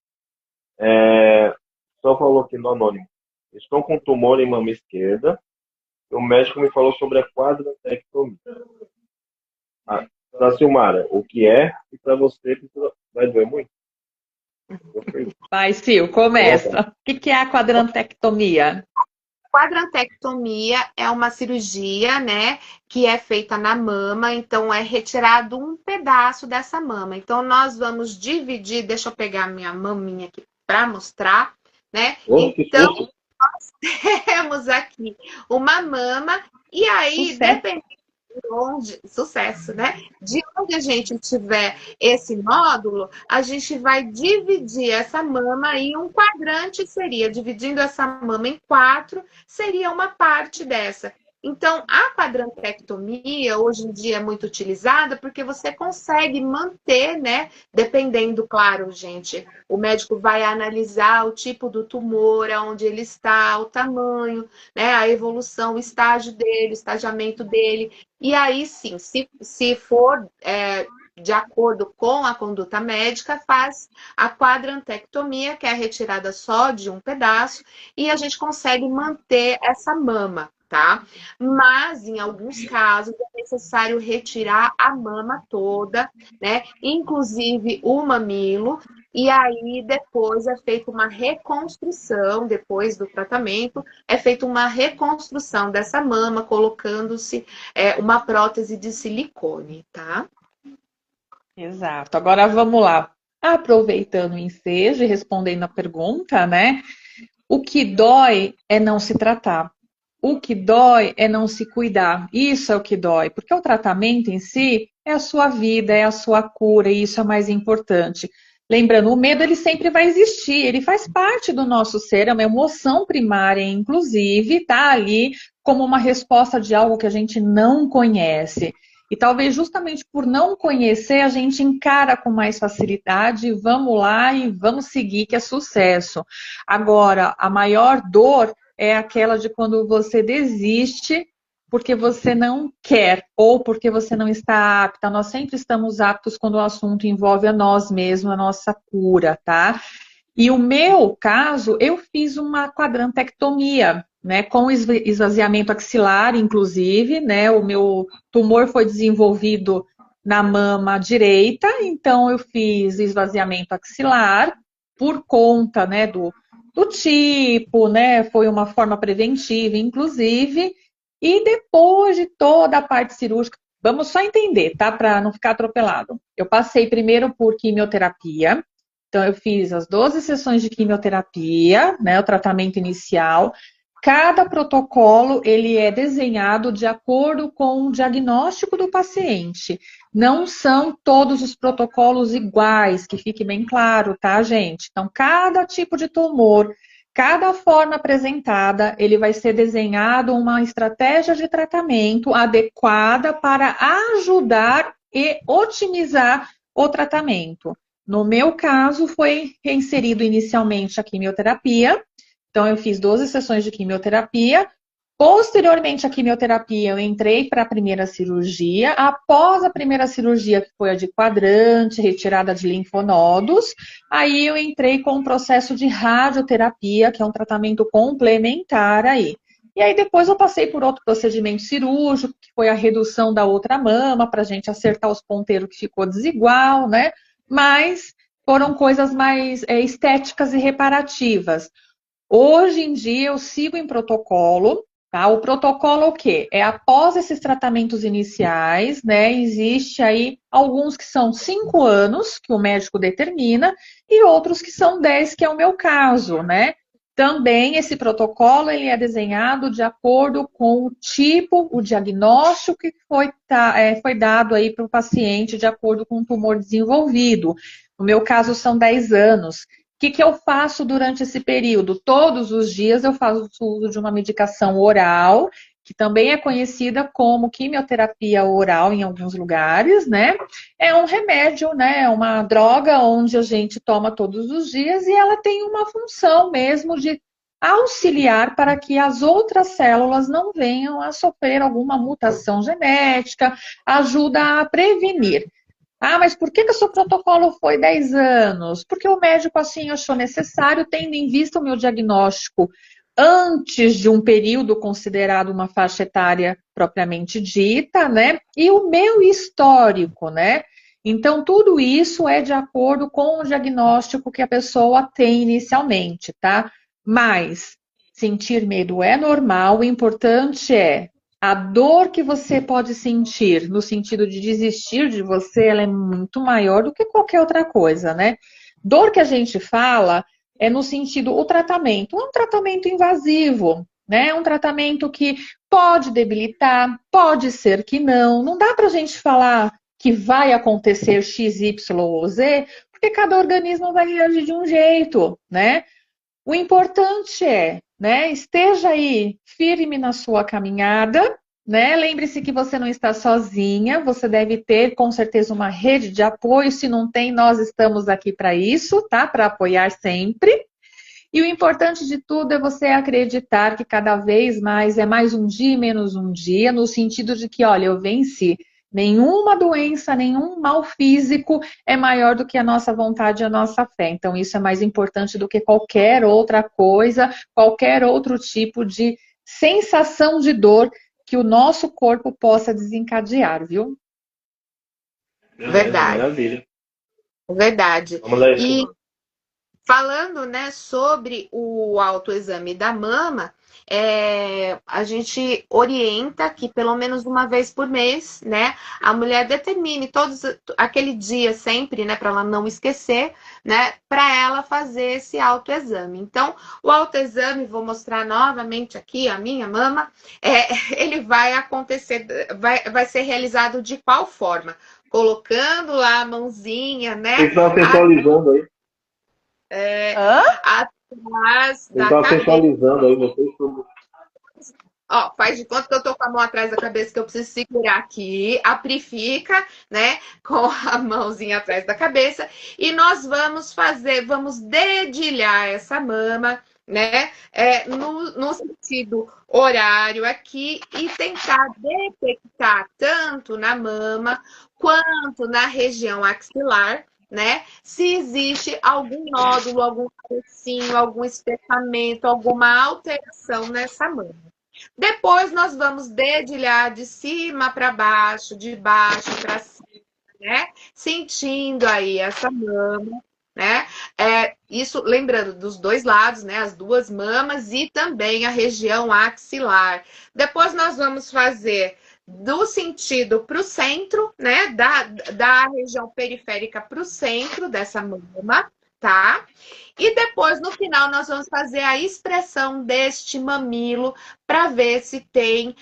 Speaker 1: você. Só falou aqui no anônimo. Estou com tumor em mama esquerda. O médico me falou sobre a quadrantectomia. Para a Silmara, o que é? E para você, vai doer muito?
Speaker 2: Vai, Sil, começa. O que é a quadrantectomia?
Speaker 3: Quadrantectomia é uma cirurgia, né, que é feita na mama, então é retirado um pedaço dessa mama. Então nós vamos dividir, deixa eu pegar minha maminha aqui para mostrar, né? Então nós temos aqui uma mama e aí dependendo de onde, sucesso, né? De onde a gente tiver esse nódulo, a gente vai dividir essa mama em um quadrante, seria dividindo essa mama em 4, seria uma parte dessa. Então, a quadrantectomia hoje em dia é muito utilizada porque você consegue manter, né? Dependendo, claro, gente, o médico vai analisar o tipo do tumor, aonde ele está, o tamanho, né? A evolução, o estágio dele, o estagiamento dele. E aí, sim, se for de acordo com a conduta médica, faz a quadrantectomia, que é a retirada só de um pedaço, e a gente consegue manter essa mama, tá? Mas, em alguns casos, é necessário retirar a mama toda, né? Inclusive o mamilo, e aí depois é feita uma reconstrução, depois do tratamento, é feita uma reconstrução dessa mama, colocando-se uma prótese de silicone, tá?
Speaker 2: Exato. Agora vamos lá. Aproveitando o ensejo e respondendo a pergunta, né? O que dói é não se tratar. O que dói é não se cuidar. Isso é o que dói, porque o tratamento em si é a sua vida, é a sua cura, e isso é mais importante. Lembrando, o medo ele sempre vai existir, ele faz parte do nosso ser, é uma emoção primária, inclusive, tá ali como uma resposta de algo que a gente não conhece. E talvez justamente por não conhecer, a gente encara com mais facilidade, vamos lá e vamos seguir, que é sucesso. Agora, a maior dor é aquela de quando você desiste porque você não quer ou porque você não está apta. Nós sempre estamos aptos quando o assunto envolve a nós mesmos, a nossa cura, tá? E o meu caso, eu fiz uma quadrantectomia, né, com esvaziamento axilar, inclusive, né, o meu tumor foi desenvolvido na mama direita, então eu fiz esvaziamento axilar por conta, né, do tipo, né, foi uma forma preventiva, inclusive, e depois de toda a parte cirúrgica, vamos só entender, tá, para não ficar atropelado. Eu passei primeiro por quimioterapia. Então, eu fiz as 12 sessões de quimioterapia, né, o tratamento inicial. Cada protocolo, ele é desenhado de acordo com o diagnóstico do paciente. Não são todos os protocolos iguais, que fique bem claro, tá, gente? Então, cada tipo de tumor, cada forma apresentada, ele vai ser desenhado uma estratégia de tratamento adequada para ajudar e otimizar o tratamento. No meu caso, foi reinserido inicialmente a quimioterapia. Então, eu fiz 12 sessões de quimioterapia. Posteriormente à quimioterapia, eu entrei para a primeira cirurgia. Após a primeira cirurgia, que foi a de quadrante, retirada de linfonodos, aí eu entrei com um processo de radioterapia, que é um tratamento complementar aí. E aí depois eu passei por outro procedimento cirúrgico, que foi a redução da outra mama, para a gente acertar os ponteiros que ficou desigual, né? Mas foram coisas mais estéticas e reparativas. Hoje em dia eu sigo em protocolo, tá? O protocolo é o quê? É após esses tratamentos iniciais, né? Existe aí alguns que são 5 anos, que o médico determina, e outros que são 10, que é o meu caso, né? Também esse protocolo ele é desenhado de acordo com o tipo, o diagnóstico que foi dado aí para o paciente de acordo com o tumor desenvolvido. No meu caso, são 10 anos. O que eu faço durante esse período? Todos os dias eu faço uso de uma medicação oral, que também é conhecida como quimioterapia oral em alguns lugares, né? É um remédio, né? É uma droga onde a gente toma todos os dias e ela tem uma função mesmo de auxiliar para que as outras células não venham a sofrer alguma mutação genética, ajuda a prevenir. Ah, mas por que o seu protocolo foi 10 anos? Porque o médico assim achou necessário, tendo em vista o meu diagnóstico antes de um período considerado uma faixa etária propriamente dita, né? E o meu histórico, né? Então, tudo isso é de acordo com o diagnóstico que a pessoa tem inicialmente, tá? Mas sentir medo é normal, o importante é a dor que você pode sentir no sentido de desistir de você, ela é muito maior do que qualquer outra coisa, né? Dor que a gente fala é no sentido, o tratamento é um tratamento invasivo, né? É um tratamento que pode debilitar, pode ser que não. Não dá pra gente falar que vai acontecer X, Y ou Z, porque cada organismo vai reagir de um jeito, né? O importante é, né, esteja aí firme na sua caminhada, né? Lembre-se que você não está sozinha, você deve ter com certeza uma rede de apoio. Se não tem, nós estamos aqui para isso, tá? Para apoiar sempre. E o importante de tudo é você acreditar que cada vez mais é mais um dia e menos um dia, no sentido de que, olha, eu venci. Nenhuma doença, nenhum mal físico é maior do que a nossa vontade e a nossa fé. Então, isso é mais importante do que qualquer outra coisa, qualquer outro tipo de sensação de dor que o nosso corpo possa desencadear, viu?
Speaker 1: Beleza,
Speaker 3: Verdade,
Speaker 1: maravilha.
Speaker 3: verdade.
Speaker 1: Vamos lá,
Speaker 3: E falando, né, sobre o autoexame da mama, a gente orienta que pelo menos uma vez por mês, né, a mulher determine todos aquele dia sempre, né, para ela não esquecer, né, para ela fazer esse autoexame. Então, o autoexame, vou mostrar novamente aqui a minha mama, ele vai acontecer, vai ser realizado de qual forma? Colocando lá a mãozinha, né?
Speaker 1: Vocês estão sensualizando aí.
Speaker 3: Atrás
Speaker 1: Vocês
Speaker 3: da
Speaker 1: estão
Speaker 3: cabeça.
Speaker 1: sensualizando aí. Vocês estão...
Speaker 3: Ó, faz de conta que eu tô com a mão atrás da cabeça, que eu preciso segurar aqui. Aplica, né? Com a mãozinha atrás da cabeça. E nós vamos dedilhar essa mama, né? No sentido horário aqui e tentar detectar tanto na mama quanto na região axilar, né? Se existe algum nódulo, algum carocinho, algum espessamento, alguma alteração nessa mama. Depois nós vamos dedilhar de cima para baixo, de baixo para cima, né? Sentindo aí essa mama, né? Isso lembrando dos dois lados, né? As duas mamas e também a região axilar. Depois nós vamos fazer do sentido para o centro, né? Da região periférica para o centro dessa mama, tá? E depois, no final, nós vamos fazer a expressão deste mamilo para ver se tem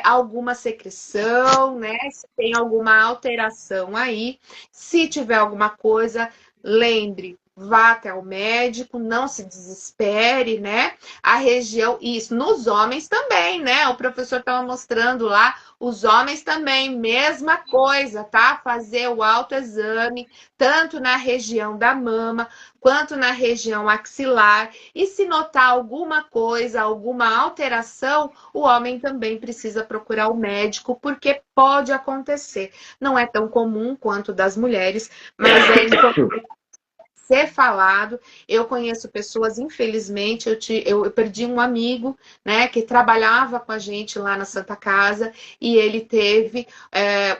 Speaker 3: alguma secreção, né? Se tem alguma alteração aí. Se tiver alguma coisa, lembre, vá até o médico, não se desespere, né? A região, isso, nos homens também, né? O professor estava mostrando lá, os homens também, mesma coisa, tá? Fazer o autoexame, tanto na região da mama, quanto na região axilar, e se notar alguma coisa, alguma alteração, o homem também precisa procurar o médico, porque pode acontecer. Não é tão comum quanto das mulheres, mas é importante ser falado. Eu conheço pessoas, infelizmente, eu perdi um amigo, né, que trabalhava com a gente lá na Santa Casa, e ele teve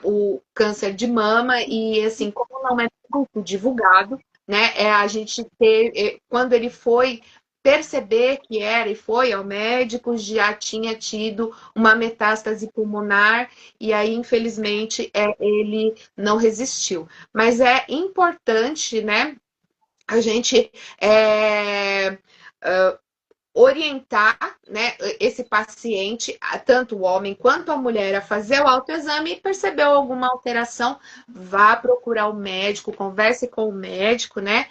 Speaker 3: o câncer de mama, e assim, como não é muito divulgado, né, a gente teve, quando ele foi perceber que era e foi ao médico, já tinha tido uma metástase pulmonar, e aí, infelizmente, ele não resistiu. Mas é importante, né, a gente orientar, né, esse paciente, tanto o homem quanto a mulher, a fazer o autoexame e percebeu alguma alteração, vá procurar o médico, converse com o médico, né,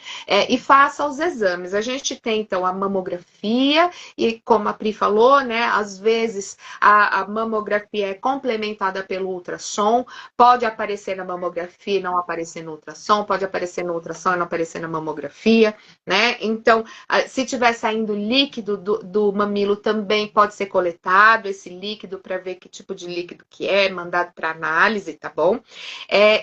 Speaker 3: e faça os exames. A gente tem, então, a mamografia, e como a Pri falou, né, às vezes a mamografia é complementada pelo ultrassom, pode aparecer na mamografia e não aparecer no ultrassom, pode aparecer no ultrassom e não aparecer na mamografia, né, então, se tiver saindo líquido do mamilo, também pode ser coletado esse líquido para ver que tipo de líquido que é, mandado para análise, tá bom?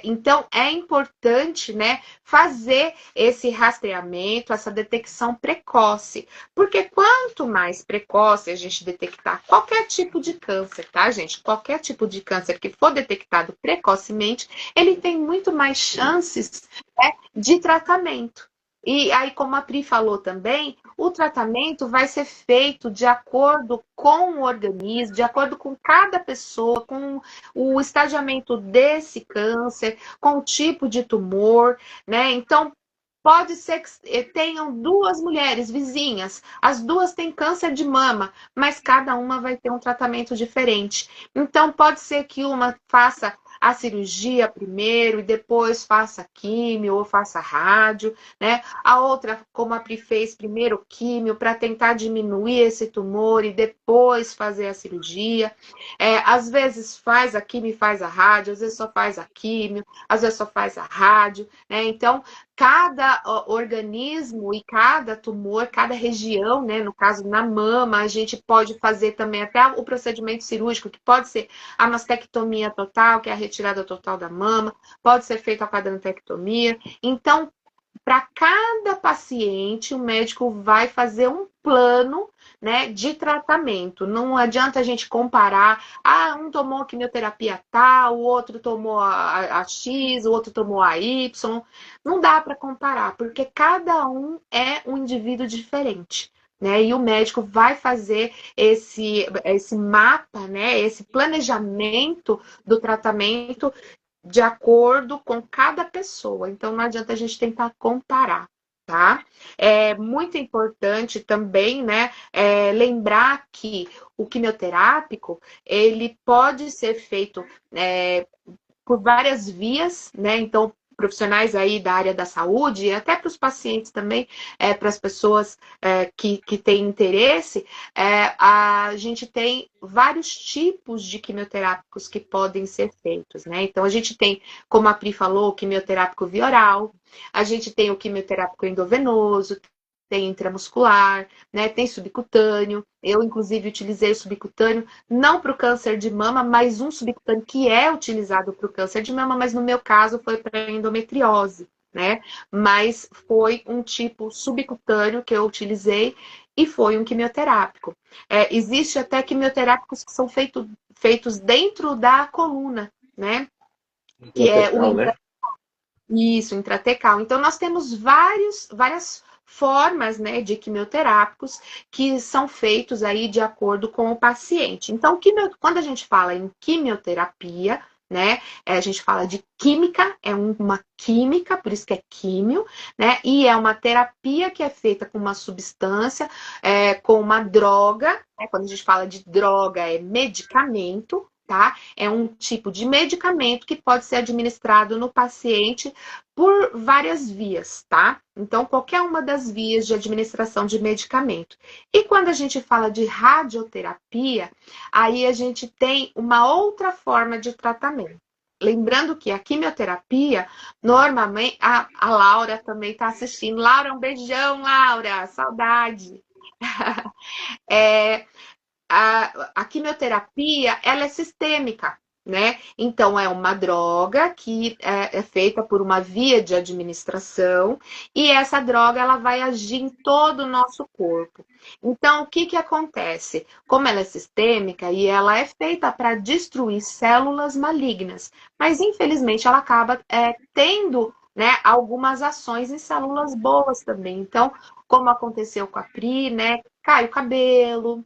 Speaker 3: Então, é importante, né, fazer esse rastreamento, essa detecção precoce, porque quanto mais precoce a gente detectar qualquer tipo de câncer, tá, gente? Qualquer tipo de câncer que for detectado precocemente, ele tem muito mais chances, né, de tratamento. E aí, como a Pri falou também, o tratamento vai ser feito de acordo com o organismo, de acordo com cada pessoa, com o estadiamento desse câncer, com o tipo de tumor, né? Então, pode ser que tenham duas mulheres vizinhas, as duas têm câncer de mama, mas cada uma vai ter um tratamento diferente. Então, pode ser que uma faça a cirurgia primeiro e depois faça químio ou faça rádio, né? A outra, como a Pri fez, primeiro químio para tentar diminuir esse tumor e depois fazer a cirurgia. Às vezes faz a químio e faz a rádio, às vezes só faz a químio, às vezes só faz a rádio, né? Então, cada organismo e cada tumor, cada região, né? No caso, na mama, a gente pode fazer também até o procedimento cirúrgico, que pode ser a mastectomia total, que é a retirada total da mama, pode ser feita a quadrantectomia. Então, para cada paciente, o médico vai fazer um plano, né, de tratamento. Não adianta a gente comparar, um tomou quimioterapia tal, o outro tomou a X, o outro tomou a Y. Não dá para comparar, porque cada um é um indivíduo diferente. Né? E o médico vai fazer esse mapa, né? Esse planejamento do tratamento de acordo com cada pessoa. Então, não adianta a gente tentar comparar, tá? É muito importante também, né, lembrar que o quimioterápico, ele pode ser feito por várias vias, né? Então, profissionais aí da área da saúde, e até para os pacientes também, para as pessoas que têm interesse, a gente tem vários tipos de quimioterápicos que podem ser feitos, né? Então, a gente tem, como a Pri falou, o quimioterápico via oral, a gente tem o quimioterápico endovenoso, tem intramuscular, né? Tem subcutâneo. Eu, inclusive, utilizei o subcutâneo não para o câncer de mama, mas um subcutâneo que é utilizado para o câncer de mama, mas no meu caso foi para endometriose, né? Mas foi um tipo subcutâneo que eu utilizei e foi um quimioterápico. Existe até quimioterápicos que são feitos dentro da coluna, né? Que é o
Speaker 1: né?
Speaker 3: Isso, intratecal. Então, nós temos várias formas, né, de quimioterápicos que são feitos aí de acordo com o paciente. Então, quando a gente fala em quimioterapia, né, a gente fala de química, é uma química, por isso que é químio, né, e é uma terapia que é feita com uma substância, com uma droga, né, quando a gente fala de droga, é medicamento, tá? É um tipo de medicamento que pode ser administrado no paciente por várias vias, tá? Então, qualquer uma das vias de administração de medicamento. E quando a gente fala de radioterapia, aí a gente tem uma outra forma de tratamento. Lembrando que a quimioterapia, normalmente, a Laura também está assistindo. Laura, um beijão, Laura, saudade. É, a quimioterapia, ela é sistêmica, né? Então, é uma droga que é feita por uma via de administração e essa droga, ela vai agir em todo o nosso corpo. Então, o que que acontece? Como ela é sistêmica e ela é feita para destruir células malignas, mas infelizmente ela acaba tendo, né, algumas ações em células boas também. Então, como aconteceu com a Pri, né? Cai o cabelo,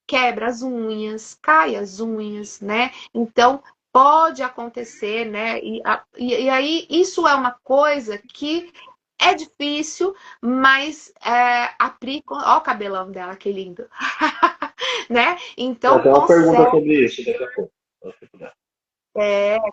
Speaker 3: quebra as unhas, cai as unhas, né? Então, pode acontecer, né? E aí, isso é uma coisa que é difícil, mas a Pri, ó o cabelão dela, que lindo. Né?
Speaker 1: Tem
Speaker 3: Então,
Speaker 1: até uma pergunta
Speaker 3: consegue.
Speaker 1: sobre isso daqui a pouco. Se puder.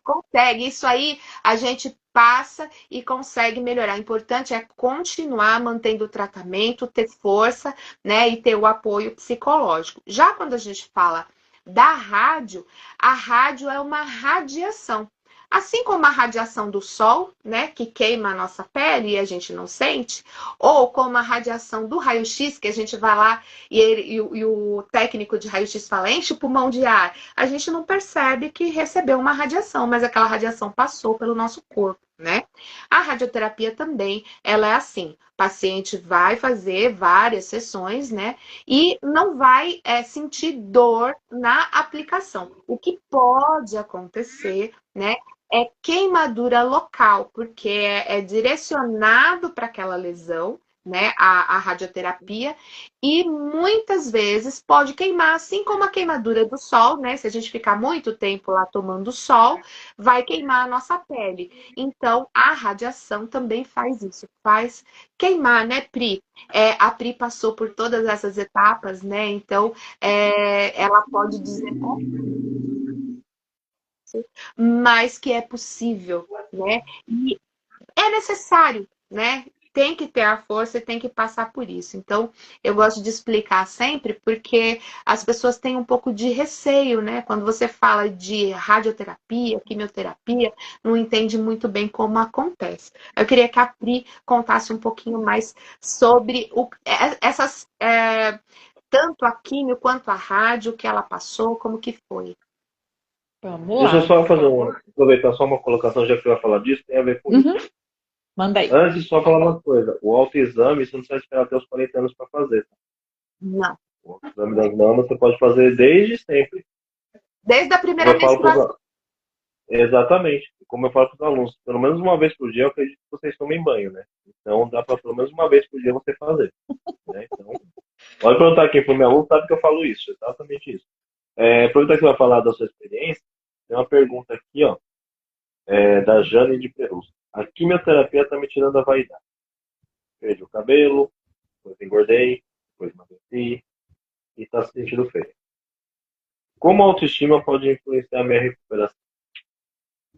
Speaker 3: Consegue. Isso aí a gente passa e consegue melhorar. O importante é continuar mantendo o tratamento, ter força, né, e ter o apoio psicológico. Já quando a gente fala da rádio, a rádio é uma radiação. Assim como a radiação do sol, né, que queima a nossa pele e a gente não sente, ou como a radiação do raio-x, que a gente vai lá e o técnico de raio-x fala, enche o pulmão de ar, a gente não percebe que recebeu uma radiação, mas aquela radiação passou pelo nosso corpo, né? A radioterapia também, ela é assim, o paciente vai fazer várias sessões, né? E não vai sentir dor na aplicação. O que pode acontecer, né? É queimadura local, porque é direcionado para aquela lesão, né? A radioterapia, e muitas vezes pode queimar, assim como a queimadura do sol, né? Se a gente ficar muito tempo lá tomando sol, vai queimar a nossa pele. Então, a radiação também faz isso, faz queimar, né, Pri? A Pri passou por todas essas etapas, né? Então, ela pode dizer mas que é possível, né? E é necessário, né? Tem que ter a força e tem que passar por isso. Então, eu gosto de explicar sempre, porque as pessoas têm um pouco de receio, né? Quando você fala de radioterapia, quimioterapia, não entende muito bem como acontece. Eu queria que a Pri contasse um pouquinho mais sobre essas, tanto a quimio quanto a rádio, que ela passou, como que foi.
Speaker 2: Vamos
Speaker 1: Deixa eu
Speaker 2: lá.
Speaker 1: só aproveitar só uma colocação, já que eu ia falar disso, tem a ver com isso.
Speaker 2: Manda aí.
Speaker 1: Antes, só falar uma coisa. O autoexame, você não precisa esperar até os 40 anos para fazer. Tá?
Speaker 3: Não.
Speaker 1: O exame das mamas você pode fazer desde sempre.
Speaker 3: Desde a primeira menstruação.
Speaker 1: Exatamente. Como eu falo para os alunos, pelo menos uma vez por dia, eu acredito que vocês tomem banho, né? Então, dá para pelo menos uma vez por dia você fazer. Né? Então, pode perguntar quem for meu aluno, sabe que eu falo isso. Exatamente isso. Aproveitar que você vai falar da sua experiência, tem uma pergunta aqui, ó, da Jane de Perus. A quimioterapia está me tirando a vaidade. Perdi o cabelo, depois engordei, depois emagreci e está se sentindo feio. Como a autoestima pode influenciar a minha recuperação?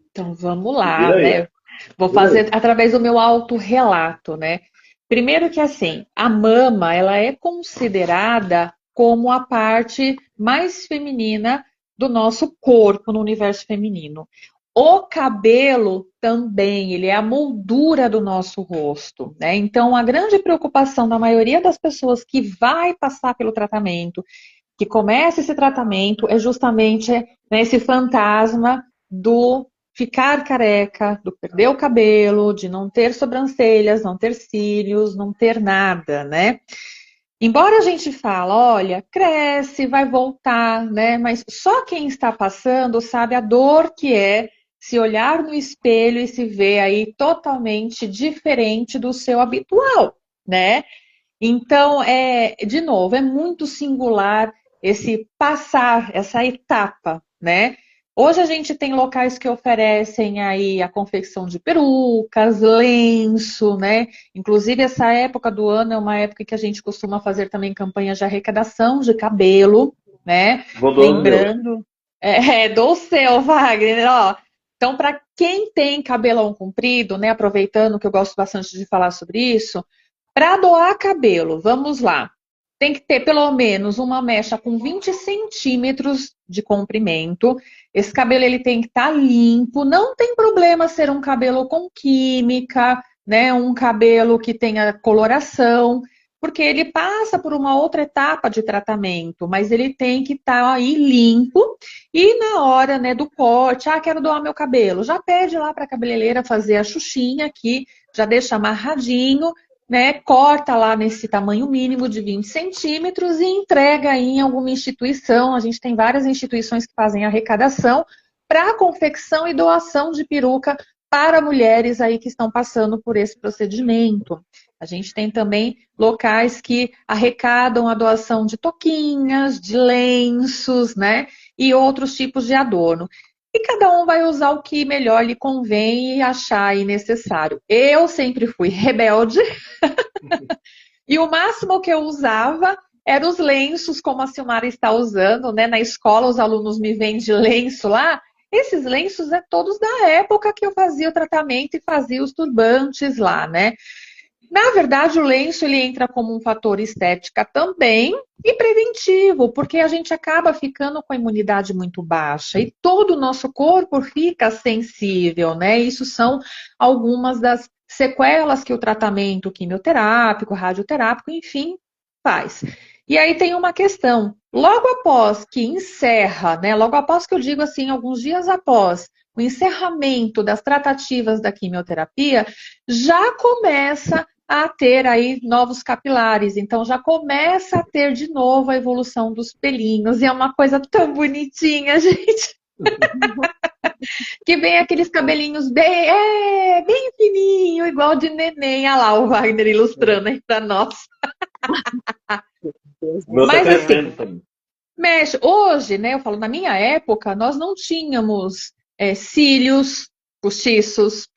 Speaker 2: Então vamos lá, né? Vou
Speaker 1: Vira
Speaker 2: fazer
Speaker 1: aí.
Speaker 2: através do meu autorrelato, né? Primeiro que assim, a mama, ela é considerada como a parte mais feminina do nosso corpo no universo feminino. O cabelo também, ele é a moldura do nosso rosto, né? Então, a grande preocupação da maioria das pessoas que vai passar pelo tratamento, que começa esse tratamento, é justamente, né, esse fantasma do ficar careca, do perder o cabelo, de não ter sobrancelhas, não ter cílios, não ter nada, né? Embora a gente fale, olha, cresce, vai voltar, né? Mas só quem está passando sabe a dor que é se olhar no espelho e se ver aí totalmente diferente do seu habitual, né? Então, de novo, é muito singular esse passar, essa etapa, né? Hoje a gente tem locais que oferecem aí a confecção de perucas, lenço, né? Inclusive, essa época do ano é uma época que a gente costuma fazer também campanhas de arrecadação de cabelo, né?
Speaker 1: Vou doar os meus.
Speaker 2: Lembrando, Do seu, Wagner, ó. Então, para quem tem cabelão comprido, né, aproveitando que eu gosto bastante de falar sobre isso, para doar cabelo, vamos lá. Tem que ter pelo menos uma mecha com 20 centímetros de comprimento. Esse cabelo ele tem que estar limpo. Não tem problema ser um cabelo com química, né? Um cabelo que tenha coloração, porque ele passa por uma outra etapa de tratamento, mas ele tem que estar aí limpo. E na hora, né, do corte, quero doar meu cabelo, já pede lá para a cabeleireira fazer a xuxinha aqui, já deixa amarradinho, né, corta lá nesse tamanho mínimo de 20 centímetros e entrega em alguma instituição. A gente tem várias instituições que fazem arrecadação para confecção e doação de peruca para mulheres aí que estão passando por esse procedimento. A gente tem também locais que arrecadam a doação de toquinhas, de lenços, né, e outros tipos de adorno. E cada um vai usar o que melhor lhe convém e achar aí necessário. Eu sempre fui rebelde. E o máximo que eu usava eram os lenços, como a Silmara está usando, né? Na escola os alunos me vendem de lenço lá. Esses lenços é todos da época que eu fazia o tratamento e fazia os turbantes lá, né? Na verdade, o lenço ele entra como um fator estética também e preventivo, porque a gente acaba ficando com a imunidade muito baixa e todo o nosso corpo fica sensível, né? Isso são algumas das sequelas que o tratamento quimioterápico, radioterápico, enfim, faz. E aí tem uma questão. Logo após que encerra, né? Logo após que eu digo assim, alguns dias após o encerramento das tratativas da quimioterapia, já começa a ter aí novos capilares, então já começa a ter de novo a evolução dos pelinhos, e é uma coisa tão bonitinha, gente, que vem aqueles cabelinhos bem fininho, igual de neném. Olha lá o Wagner ilustrando aí pra nós.
Speaker 1: Meu tá
Speaker 2: Mas assim,
Speaker 1: crescendo também.
Speaker 2: mexe. Hoje, né, eu falo, na minha época, nós não tínhamos cílios postiços,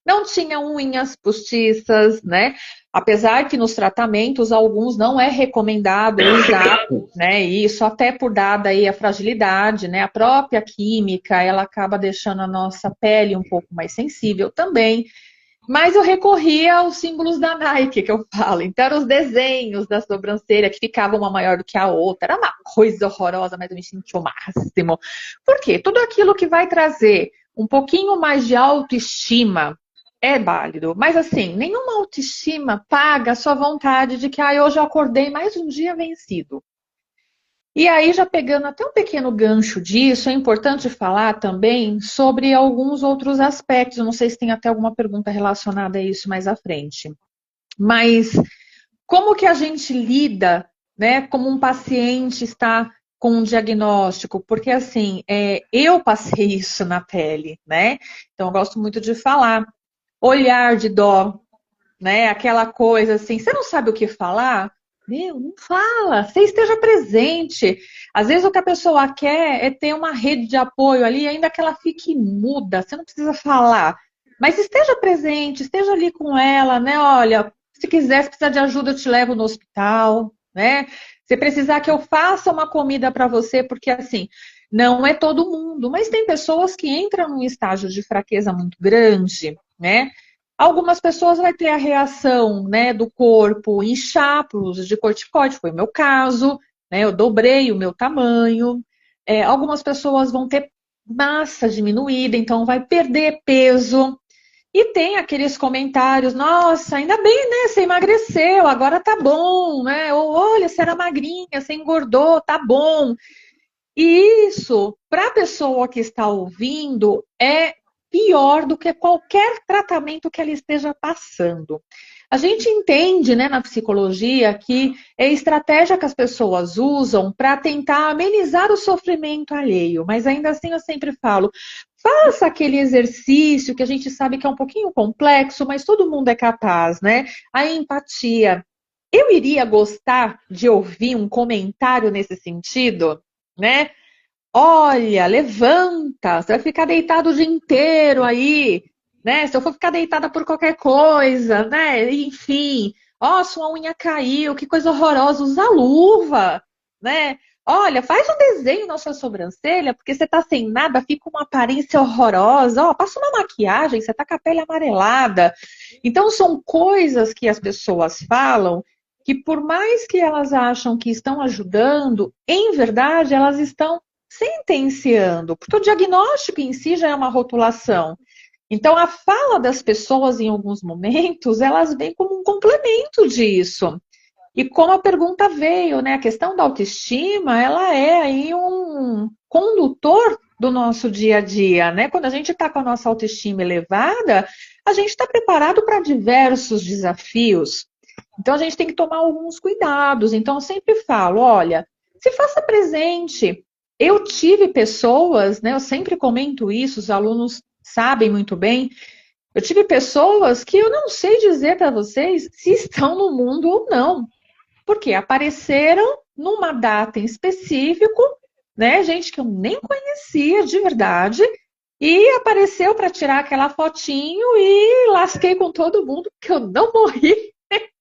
Speaker 2: não tinha unhas postiças, né? Apesar que nos tratamentos, alguns não é recomendado usar, né? Isso até por dada aí a fragilidade, né? A própria química, ela acaba deixando a nossa pele um pouco mais sensível também. Mas eu recorria aos símbolos da Nike, que eu falo. Então, eram os desenhos da sobrancelha, que ficavam uma maior do que a outra. Era uma coisa horrorosa, mas eu me senti o máximo. Por quê? Tudo aquilo que vai trazer um pouquinho mais de autoestima é válido. Mas, assim, nenhuma autoestima paga a sua vontade de que hoje eu acordei mais um dia vencido. E aí, já pegando até um pequeno gancho disso, é importante falar também sobre alguns outros aspectos. Eu não sei se tem até alguma pergunta relacionada a isso mais à frente. Mas como que a gente lida, né, como um paciente está com um diagnóstico? Porque, assim, eu passei isso na pele, né? Então, eu gosto muito de falar. Olhar de dó, né? Aquela coisa assim, você não sabe o que falar? Meu, não fala, você esteja presente. Às vezes o que a pessoa quer é ter uma rede de apoio ali, ainda que ela fique muda, você não precisa falar. Mas esteja presente, esteja ali com ela, né? Olha, se quiser, se precisar de ajuda, eu te levo no hospital, né? Se precisar que eu faça uma comida para você, porque assim, não é todo mundo, mas tem pessoas que entram num estágio de fraqueza muito grande, né? Algumas pessoas vai ter a reação, né, do corpo inchar por uso de corticoide, foi o meu caso, né, eu dobrei o meu tamanho. Algumas pessoas vão ter massa diminuída, então vai perder peso. E tem aqueles comentários, nossa, ainda bem, né, você emagreceu, agora tá bom, né? Ou olha, você era magrinha, você engordou, tá bom. E isso, para a pessoa que está ouvindo, é pior do que qualquer tratamento que ela esteja passando. A gente entende, né, na psicologia que é estratégia que as pessoas usam para tentar amenizar o sofrimento alheio, mas ainda assim eu sempre falo, faça aquele exercício que a gente sabe que é um pouquinho complexo, mas todo mundo é capaz, né? A empatia. Eu iria gostar de ouvir um comentário nesse sentido, né? Olha, levanta, você vai ficar deitado o dia inteiro aí, né? Se eu for ficar deitada por qualquer coisa, né? Enfim, ó, sua unha caiu, que coisa horrorosa, usa luva, né? Olha, faz um desenho na sua sobrancelha, porque você tá sem nada, fica uma aparência horrorosa. Ó, passa uma maquiagem, você tá com a pele amarelada. Então, são coisas que as pessoas falam que, por mais que elas acham que estão ajudando, em verdade, elas estão sentenciando, porque o diagnóstico em si já é uma rotulação. Então, a fala das pessoas, em alguns momentos, elas vêm como um complemento disso. E como a pergunta veio, né? A questão da autoestima, ela é aí um condutor do nosso dia a dia, né? Quando a gente está com a nossa autoestima elevada, a gente está preparado para diversos desafios. Então a gente tem que tomar alguns cuidados. Então eu sempre falo, olha, se faça presente. Eu tive pessoas, né? Eu sempre comento isso, os alunos sabem muito bem. Eu tive pessoas que eu não sei dizer para vocês se estão no mundo ou não. Porque apareceram numa data em específico, né? Gente que eu nem conhecia de verdade, e apareceu para tirar aquela fotinho e lasquei com todo mundo, porque eu não morri.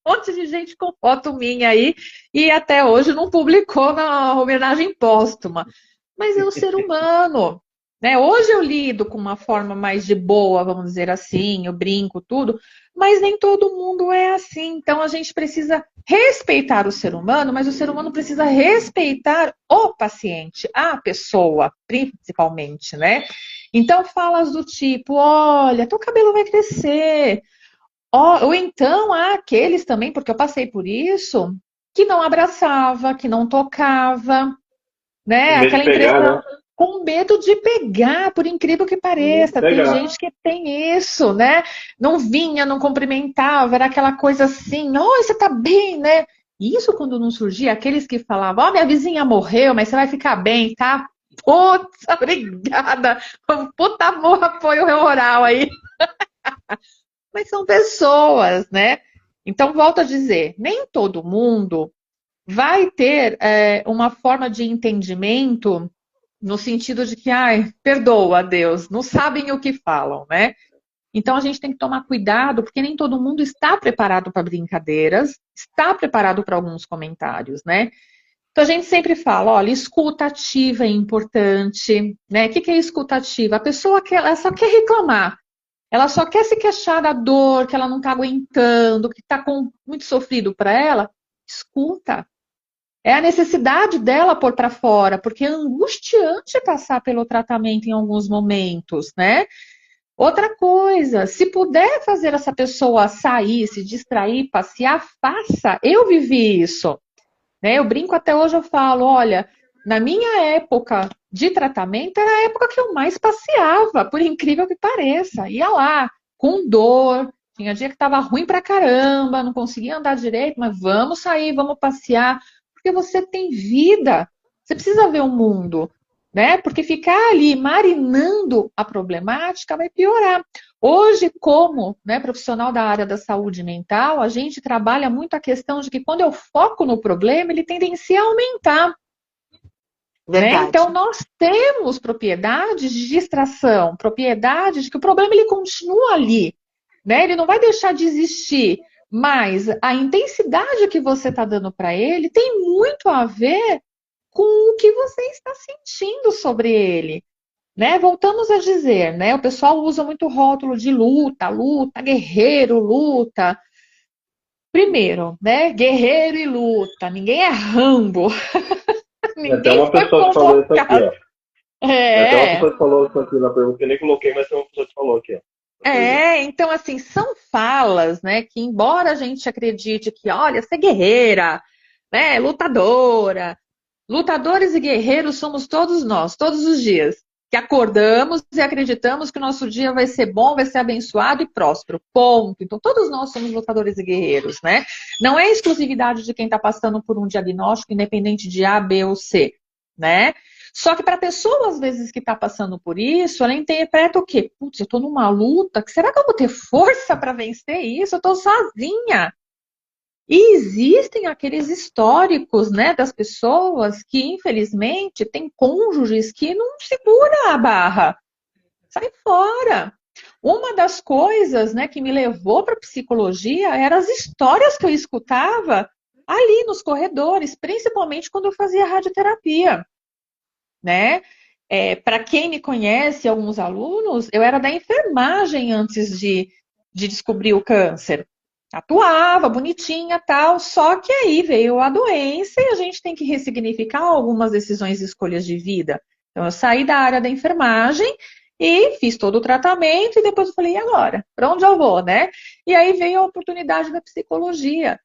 Speaker 2: Um monte de gente com foto minha aí, e até hoje não publicou na homenagem póstuma. Mas é um ser humano. Né? Hoje eu lido com uma forma mais de boa, vamos dizer assim, eu brinco, tudo, mas nem todo mundo é assim. Então a gente precisa respeitar o ser humano, mas o ser humano precisa respeitar o paciente, a pessoa, principalmente, né? Então falas do tipo, olha, teu cabelo vai crescer. Ou então há aqueles também, porque eu passei por isso, que não abraçava, que não tocava, né?
Speaker 1: Com medo de
Speaker 2: Aquela
Speaker 1: pegar,
Speaker 2: impressão
Speaker 1: né?
Speaker 2: com medo de pegar, por incrível que
Speaker 1: Com medo de
Speaker 2: pareça. Tem
Speaker 1: pegar.
Speaker 2: gente que tem isso, né? Não vinha, não cumprimentava, era aquela coisa assim, oi, você tá bem, né? Isso quando não surgia, aqueles que falavam, ó, minha vizinha morreu, mas você vai ficar bem, tá? Putz, obrigada. Puta amor, apoio moral aí. Mas são pessoas, né? Então, volto a dizer, nem todo mundo vai ter uma forma de entendimento no sentido de que, ai, perdoa, Deus, não sabem o que falam, né? Então a gente tem que tomar cuidado, porque nem todo mundo está preparado para brincadeiras, está preparado para alguns comentários, né? Então a gente sempre fala, olha, escuta ativa é importante, né? O que é escuta ativa? A pessoa que ela só quer reclamar, ela só quer se queixar da dor, que ela não está aguentando, que está muito sofrido para ela, escuta. É a necessidade dela pôr para fora, porque é angustiante passar pelo tratamento em alguns momentos, né? Outra coisa, se puder fazer essa pessoa sair, se distrair, passear, faça. Eu vivi isso, né? Eu brinco até hoje, eu falo, olha, na minha época de tratamento era a época que eu mais passeava, por incrível que pareça. Ia lá, com dor, tinha dia que estava ruim pra caramba, não conseguia andar direito, mas vamos sair, vamos passear, porque você tem vida, você precisa ver o mundo, né? Porque ficar ali marinando a problemática vai piorar. Hoje, como né, profissional da área da saúde mental, a gente trabalha muito a questão de que quando eu foco no problema, ele tendencia a aumentar. Né?
Speaker 3: Verdade.
Speaker 2: Então, nós temos propriedades de distração, propriedades de que o problema ele continua ali. Né? Ele não vai deixar de existir, mas a intensidade que você está dando para ele tem muito a ver com o que você está sentindo sobre ele. Né? Voltamos a dizer, né? O pessoal usa muito rótulo de luta, luta, guerreiro, luta. Primeiro, né? Guerreiro e luta. Ninguém é Rambo.
Speaker 1: Tem até
Speaker 2: Ninguém
Speaker 1: uma
Speaker 2: foi
Speaker 1: pessoa que falou isso aqui,
Speaker 2: convocado.
Speaker 1: ó. Tem até uma
Speaker 2: É,
Speaker 1: pessoa que falou isso aqui na pergunta que eu nem coloquei, mas tem uma pessoa que falou aqui, ó. Na pergunta.
Speaker 2: então assim, são falas, né, que embora a gente acredite que, olha, você é guerreira, né, lutadora, lutadores e guerreiros somos todos nós, todos os dias, que acordamos e acreditamos que o nosso dia vai ser bom, vai ser abençoado e próspero, ponto. Então todos nós somos lutadores e guerreiros, né? Não é exclusividade de quem está passando por um diagnóstico, independente de A, B ou C, né? Só que para a pessoa, às vezes, que está passando por isso, ela interpreta o quê? Putz, eu estou numa luta, será que eu vou ter força para vencer isso? Eu estou sozinha. E existem aqueles históricos, né, das pessoas que, infelizmente, têm cônjuges que não segura a barra. Sai fora. Uma das coisas, né, que me levou para a psicologia eram as histórias que eu escutava ali nos corredores, principalmente quando eu fazia radioterapia, né? Para quem me conhece, alguns alunos, eu era da enfermagem antes de descobrir o câncer. Atuava, bonitinha, tal, só que aí veio a doença e a gente tem que ressignificar algumas decisões e escolhas de vida. Então, eu saí da área da enfermagem e fiz todo o tratamento e depois eu falei, e agora? Para onde eu vou, né? E aí veio a oportunidade da psicologia.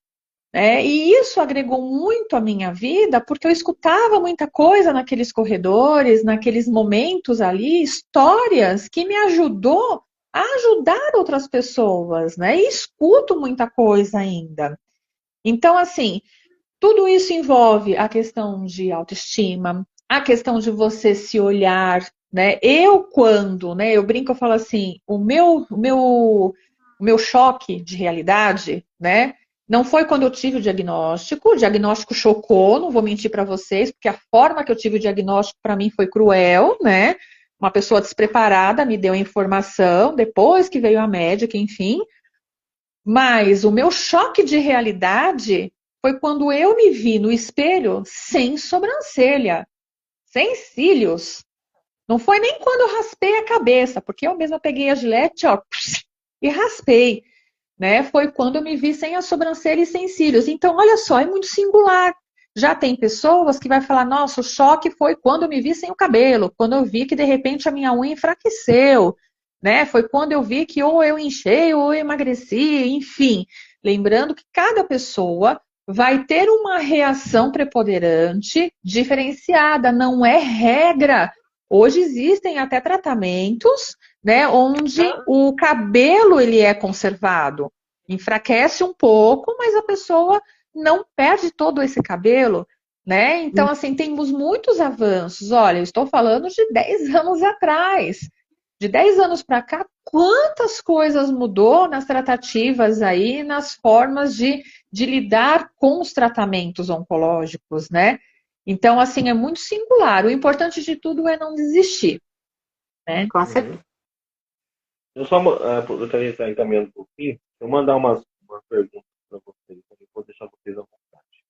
Speaker 2: E isso agregou muito à minha vida, porque eu escutava muita coisa naqueles corredores, naqueles momentos ali, histórias que me ajudou a ajudar outras pessoas, né? E escuto muita coisa ainda. Então, assim, tudo isso envolve a questão de autoestima, a questão de você se olhar, né? Né? Eu brinco, eu falo assim, o meu choque de realidade, né? Não foi quando eu tive o diagnóstico chocou, não vou mentir para vocês, porque a forma que eu tive o diagnóstico para mim foi cruel, né? Uma pessoa despreparada me deu a informação, depois que veio a médica, enfim. Mas o meu choque de realidade foi quando eu me vi no espelho sem sobrancelha, sem cílios. Não foi nem quando eu raspei a cabeça, porque eu mesma peguei a gilete, ó, e raspei, né? Foi quando eu me vi sem a sobrancelha e sem cílios. Então, olha só, é muito singular. Já tem pessoas que vai falar, nossa, o choque foi quando eu me vi sem o cabelo, quando eu vi que de repente a minha unha enfraqueceu, né? Foi quando eu vi que ou eu enchei ou eu emagreci, enfim. Lembrando que cada pessoa vai ter uma reação preponderante diferenciada, não é regra. Hoje existem até tratamentos, né, onde o cabelo ele é conservado, enfraquece um pouco, mas a pessoa não perde todo esse cabelo, né? Então, assim, temos muitos avanços. Olha, eu estou falando de 10 anos atrás. De 10 anos para cá, quantas coisas mudou nas tratativas aí, nas formas de lidar com os tratamentos oncológicos, né? Então, assim, é muito singular. O importante de tudo é não desistir, né?
Speaker 3: Com certeza.
Speaker 1: Eu só aproveitar e estar encaminhando um pouquinho, eu mandar umas perguntas para vocês, eu vou deixar vocês à vontade.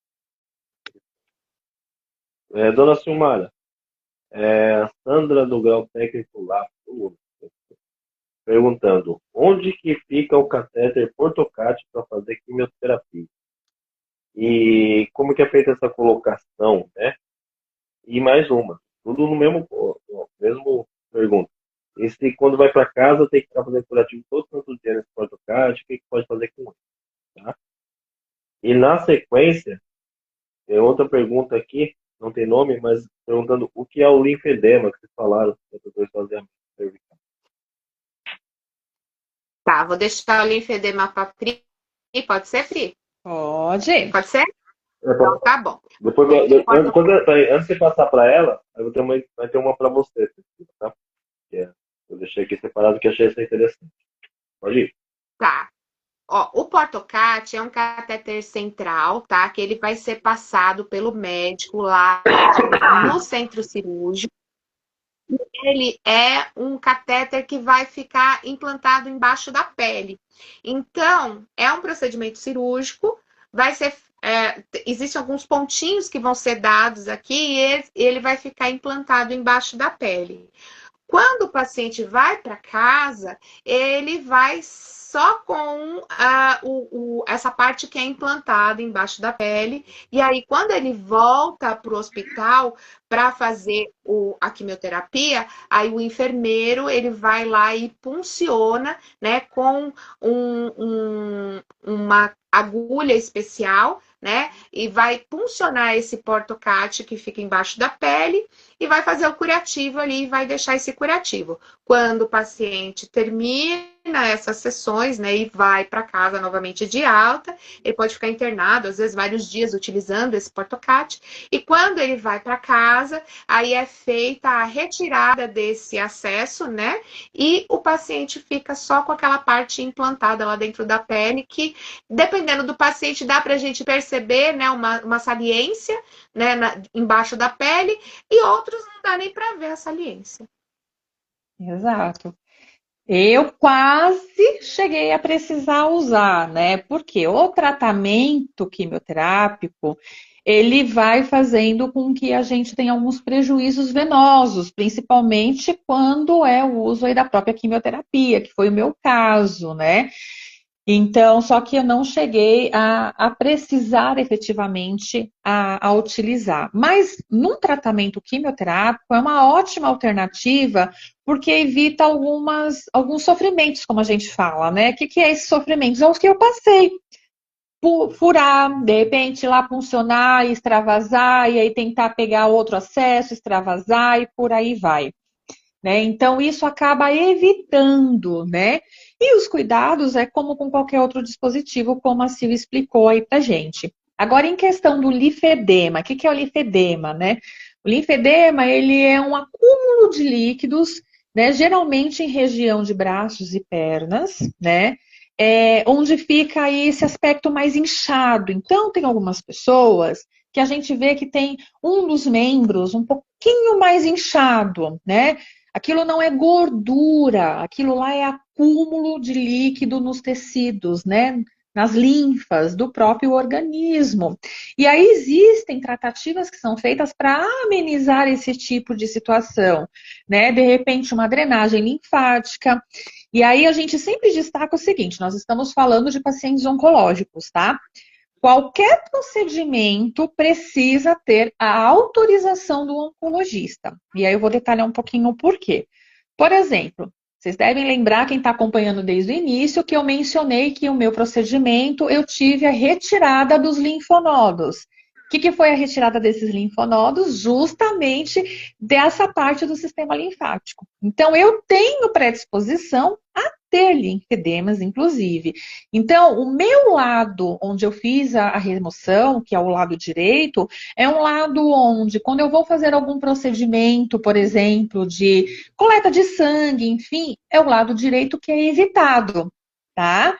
Speaker 1: Dona Silmara, a Sandra do Grau Técnico lá, perguntando, onde que fica o catéter portocate para fazer quimioterapia? E como que é feita essa colocação, né? E mais uma, tudo no mesmo pergunta. E se quando vai para casa tem que ficar fazendo curativo todo santo dia nesse portocate, o que pode fazer com ele? Tá? E na sequência, tem outra pergunta aqui, não tem nome, mas perguntando o que é o linfedema, que vocês falaram, que fazer cervical.
Speaker 3: Tá, vou deixar o linfedema para Pri. Pode ser, Pri?
Speaker 2: Pode.
Speaker 3: Pode ser? Então, tá bom.
Speaker 1: Antes de passar para ela, vai ter uma para você, tá? Eu deixei aqui separado que achei isso interessante. Pode ir.
Speaker 3: Tá. Ó, o portocate é um catéter central, tá? Que ele vai ser passado pelo médico lá no centro cirúrgico. Ele é um catéter que vai ficar implantado embaixo da pele. Então, é um procedimento cirúrgico, vai ser. Existem alguns pontinhos que vão ser dados aqui e ele vai ficar implantado embaixo da pele. Quando o paciente vai para casa, ele vai só com essa parte que é implantada embaixo da pele. E aí, quando ele volta para o hospital para fazer a quimioterapia, aí o enfermeiro ele vai lá e punciona, né, com uma agulha especial, né, e vai puncionar esse portocate que fica embaixo da pele e vai fazer o curativo ali e vai deixar esse curativo. Quando o paciente termina essas sessões, né, e vai para casa novamente de alta, ele pode ficar internado, às vezes vários dias utilizando esse portocate, e quando ele vai para casa, aí é feita a retirada desse acesso, né, e o paciente fica só com aquela parte implantada lá dentro da pele, que dependendo do paciente dá para a gente perceber, né, uma saliência, né, embaixo da pele, e outros não dá nem para ver a saliência.
Speaker 2: Exato. Eu quase nem cheguei a precisar usar, né? Porque o tratamento quimioterápico, ele vai fazendo com que a gente tenha alguns prejuízos venosos, principalmente quando é o uso aí da própria quimioterapia, que foi o meu caso, né? Então, só que eu não cheguei a precisar efetivamente a utilizar. Mas num tratamento quimioterápico é uma ótima alternativa porque evita alguns sofrimentos, como a gente fala, né? O que é esses sofrimentos? É os que eu passei. Furar, de repente lá funcionar, extravasar, e aí tentar pegar outro acesso, extravasar e por aí vai. Né? Então, isso acaba evitando, né? E os cuidados é como com qualquer outro dispositivo, como a Sil explicou aí pra gente. Agora, em questão do linfedema, o que é o linfedema, né? O linfedema, ele é um acúmulo de líquidos, né? Geralmente em região de braços e pernas, né? Onde fica aí esse aspecto mais inchado. Então, tem algumas pessoas que a gente vê que tem um dos membros um pouquinho mais inchado, né? Aquilo não é gordura, aquilo lá é acúmulo de líquido nos tecidos, né? Nas linfas do próprio organismo. E aí existem tratativas que são feitas para amenizar esse tipo de situação, né? De repente, uma drenagem linfática. E aí a gente sempre destaca o seguinte: nós estamos falando de pacientes oncológicos, tá? Qualquer procedimento precisa ter a autorização do oncologista. E aí eu vou detalhar um pouquinho o porquê. Por exemplo, vocês devem lembrar, quem está acompanhando desde o início, que eu mencionei que o meu procedimento eu tive a retirada dos linfonodos. O que foi a retirada desses linfonodos? Justamente dessa parte do sistema linfático. Então, eu tenho predisposição a ter linfedemas, inclusive. Então, o meu lado, onde eu fiz a remoção, que é o lado direito, é um lado onde, quando eu vou fazer algum procedimento, por exemplo, de coleta de sangue, enfim, é o lado direito que é evitado, tá?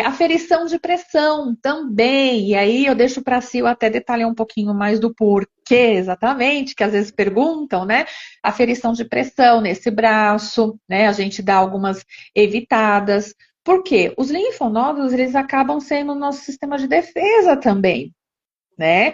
Speaker 2: Aferição de pressão também, e aí eu deixo para si eu até detalhar um pouquinho mais do porquê exatamente, que às vezes perguntam, né? Aferição de pressão nesse braço, né? A gente dá algumas evitadas. Por quê? Os linfonodos, eles acabam sendo o nosso sistema de defesa também, né?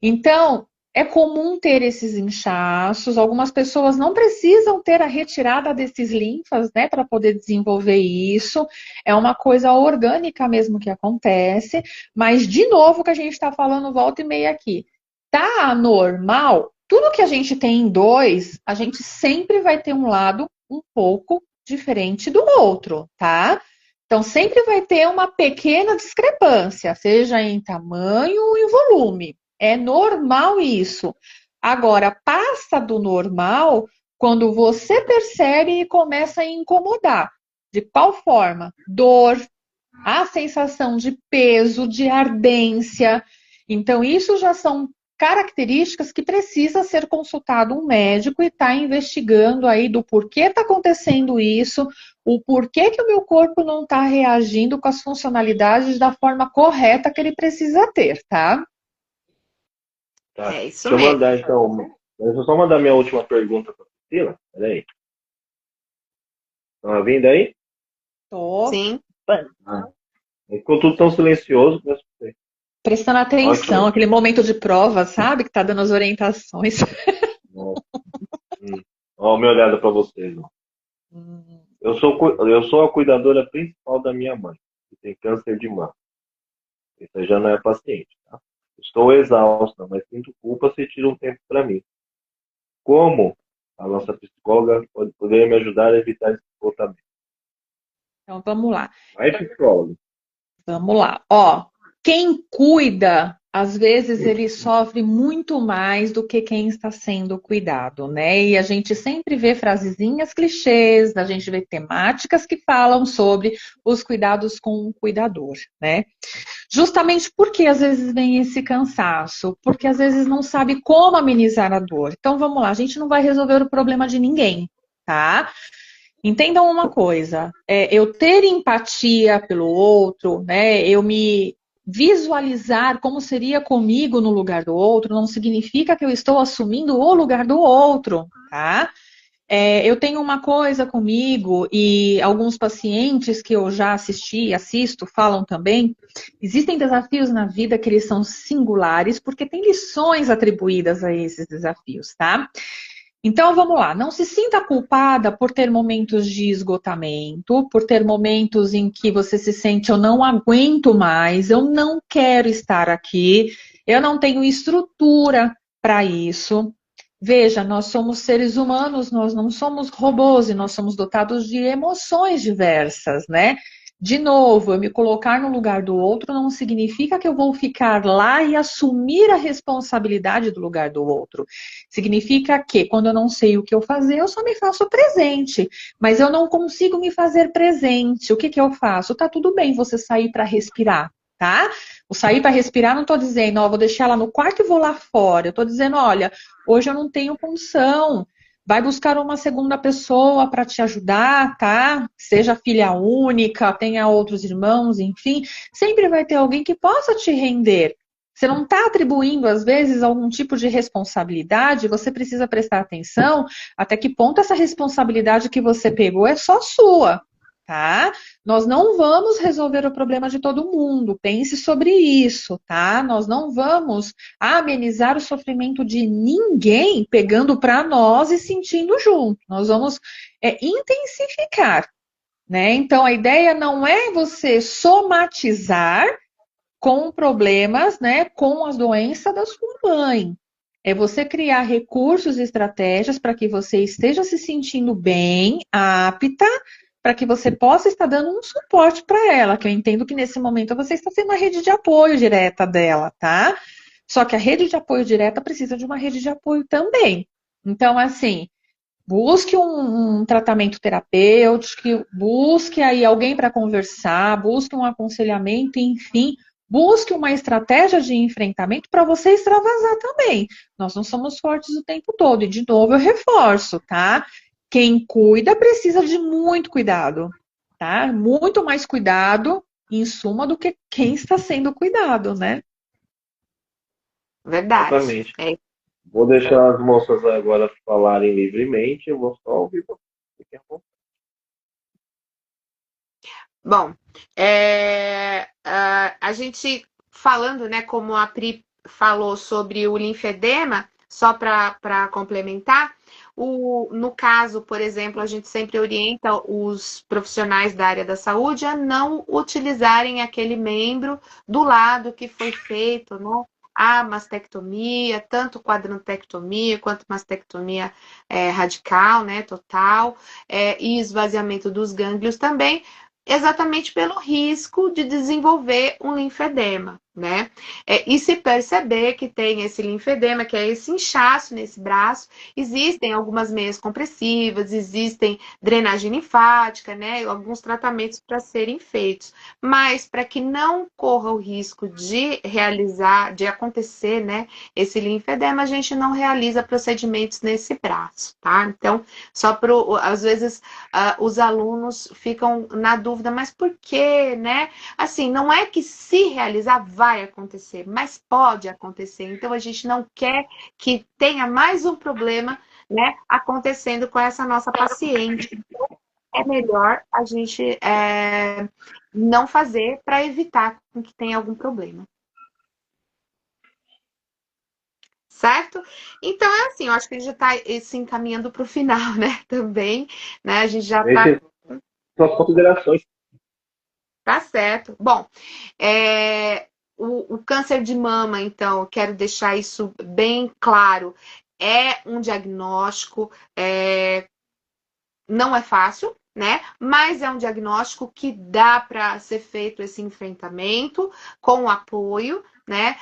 Speaker 2: Então, é comum ter esses inchaços, algumas pessoas não precisam ter a retirada desses linfas, né, para poder desenvolver isso. É uma coisa orgânica mesmo que acontece, mas de novo que a gente está falando volta e meia aqui. Tá normal? Tudo que a gente tem em dois, a gente sempre vai ter um lado um pouco diferente do outro, tá? Então, sempre vai ter uma pequena discrepância, seja em tamanho ou em volume. É normal isso. Agora, passa do normal quando você percebe e começa a incomodar. De qual forma? Dor, a sensação de peso, de ardência. Então, isso já são características que precisa ser consultado um médico e estar investigando aí do porquê está acontecendo isso, o porquê que o meu corpo não está reagindo com as funcionalidades da forma correta que ele precisa ter, tá?
Speaker 1: Tá.
Speaker 3: É isso
Speaker 1: Deixa eu
Speaker 3: mesmo.
Speaker 1: mandar, então. Deixa eu só mandar minha última pergunta para a Priscila. Peraí. Estão ouvindo aí?
Speaker 2: Tô
Speaker 3: Sim.
Speaker 1: Ficou tudo tão silencioso. Mas...
Speaker 2: prestando atenção,
Speaker 1: Ótimo.
Speaker 2: aquele momento de prova, sabe? Que tá dando as orientações.
Speaker 1: Ó, minha olhada para vocês. Ó. Eu sou a cuidadora principal da minha mãe, que tem câncer de mama. Isso já não é paciente, tá? Estou exausta, mas sinto culpa se tira um tempo para mim. Como a nossa psicóloga poderia me ajudar a evitar esse comportamento?
Speaker 2: Então, vamos lá.
Speaker 1: Vai, psicóloga.
Speaker 2: Vamos lá. Ó, quem cuida, às vezes ele sofre muito mais do que quem está sendo cuidado, né? E a gente sempre vê frasezinhas clichês, a gente vê temáticas que falam sobre os cuidados com o cuidador, né? Justamente porque às vezes vem esse cansaço, porque às vezes não sabe como amenizar a dor. Então vamos lá, a gente não vai resolver o problema de ninguém, tá? Entendam uma coisa, eu ter empatia pelo outro, né? Eu me visualizar como seria comigo no lugar do outro, não significa que eu estou assumindo o lugar do outro, tá? Eu tenho uma coisa comigo e alguns pacientes que eu já assisti, assisto, falam também. Existem desafios na vida que eles são singulares porque tem lições atribuídas a esses desafios, tá? Então vamos lá, não se sinta culpada por ter momentos de esgotamento, por ter momentos em que você se sente, eu não aguento mais, eu não quero estar aqui, eu não tenho estrutura para isso. Veja, nós somos seres humanos, nós não somos robôs e nós somos dotados de emoções diversas, né? De novo, eu me colocar no lugar do outro não significa que eu vou ficar lá e assumir a responsabilidade do lugar do outro. Significa que quando eu não sei o que eu fazer, eu só me faço presente. Mas eu não consigo me fazer presente. O que que eu faço? Tá tudo bem você sair para respirar, tá? O sair para respirar, não estou dizendo, ó, vou deixar ela no quarto e vou lá fora. Eu estou dizendo, olha, hoje eu não tenho condição. Vai buscar uma segunda pessoa para te ajudar, tá? Seja filha única, tenha outros irmãos, enfim. Sempre vai ter alguém que possa te render. Você não está atribuindo, às vezes, algum tipo de responsabilidade, você precisa prestar atenção até que ponto essa responsabilidade que você pegou é só sua, tá? Nós não vamos resolver o problema de todo mundo, pense sobre isso, tá? Nós não vamos amenizar o sofrimento de ninguém pegando para nós e sentindo junto. Nós vamos intensificar, né? Então, a ideia não é você somatizar com problemas, né, com as doenças da sua mãe. É você criar recursos e estratégias para que você esteja se sentindo bem, apta, para que você possa estar dando um suporte para ela, que eu entendo que nesse momento você está sendo a rede de apoio direta dela, tá? Só que a rede de apoio direta precisa de uma rede de apoio também. Então, assim, busque um tratamento terapêutico, busque aí alguém para conversar, busque um aconselhamento, enfim, busque uma estratégia de enfrentamento para você extravasar também. Nós não somos fortes o tempo todo, e de novo eu reforço, tá? Quem cuida precisa de muito cuidado, tá? Muito mais cuidado, em suma, do que quem está sendo cuidado, né?
Speaker 3: Verdade.
Speaker 1: Exatamente. Vou deixar as moças agora falarem livremente, eu vou só ouvir você.
Speaker 3: Bom, a gente falando, né, como a Pri falou sobre o linfedema, só para complementar, no caso, por exemplo, a gente sempre orienta os profissionais da área da saúde a não utilizarem aquele membro do lado que foi feito, né? A mastectomia, tanto quadrantectomia quanto mastectomia radical, né, total, e esvaziamento dos gânglios também, exatamente pelo risco de desenvolver um linfedema, né? E se perceber que tem esse linfedema, que é esse inchaço nesse braço, existem algumas meias compressivas, existem drenagem linfática, né? Alguns tratamentos para serem feitos. Mas para que não corra o risco de realizar, de acontecer, né, esse linfedema, a gente não realiza procedimentos nesse braço, tá? Então, às vezes os alunos ficam na dúvida, mas por quê, né? Assim, não é que se realizar vai acontecer, mas pode acontecer. Então, a gente não quer que tenha mais um problema, né, acontecendo com essa nossa paciente. Então, é melhor a gente não fazer para evitar que tenha algum problema. Certo? Então é assim, eu acho que a gente já está se encaminhando para o final, né? Também, né? A gente já está.
Speaker 1: Suas considerações.
Speaker 3: Tá certo. Bom, o câncer de mama, então, eu quero deixar isso bem claro. É um diagnóstico, não é fácil, né? Mas é um diagnóstico que dá para ser feito esse enfrentamento com apoio, né?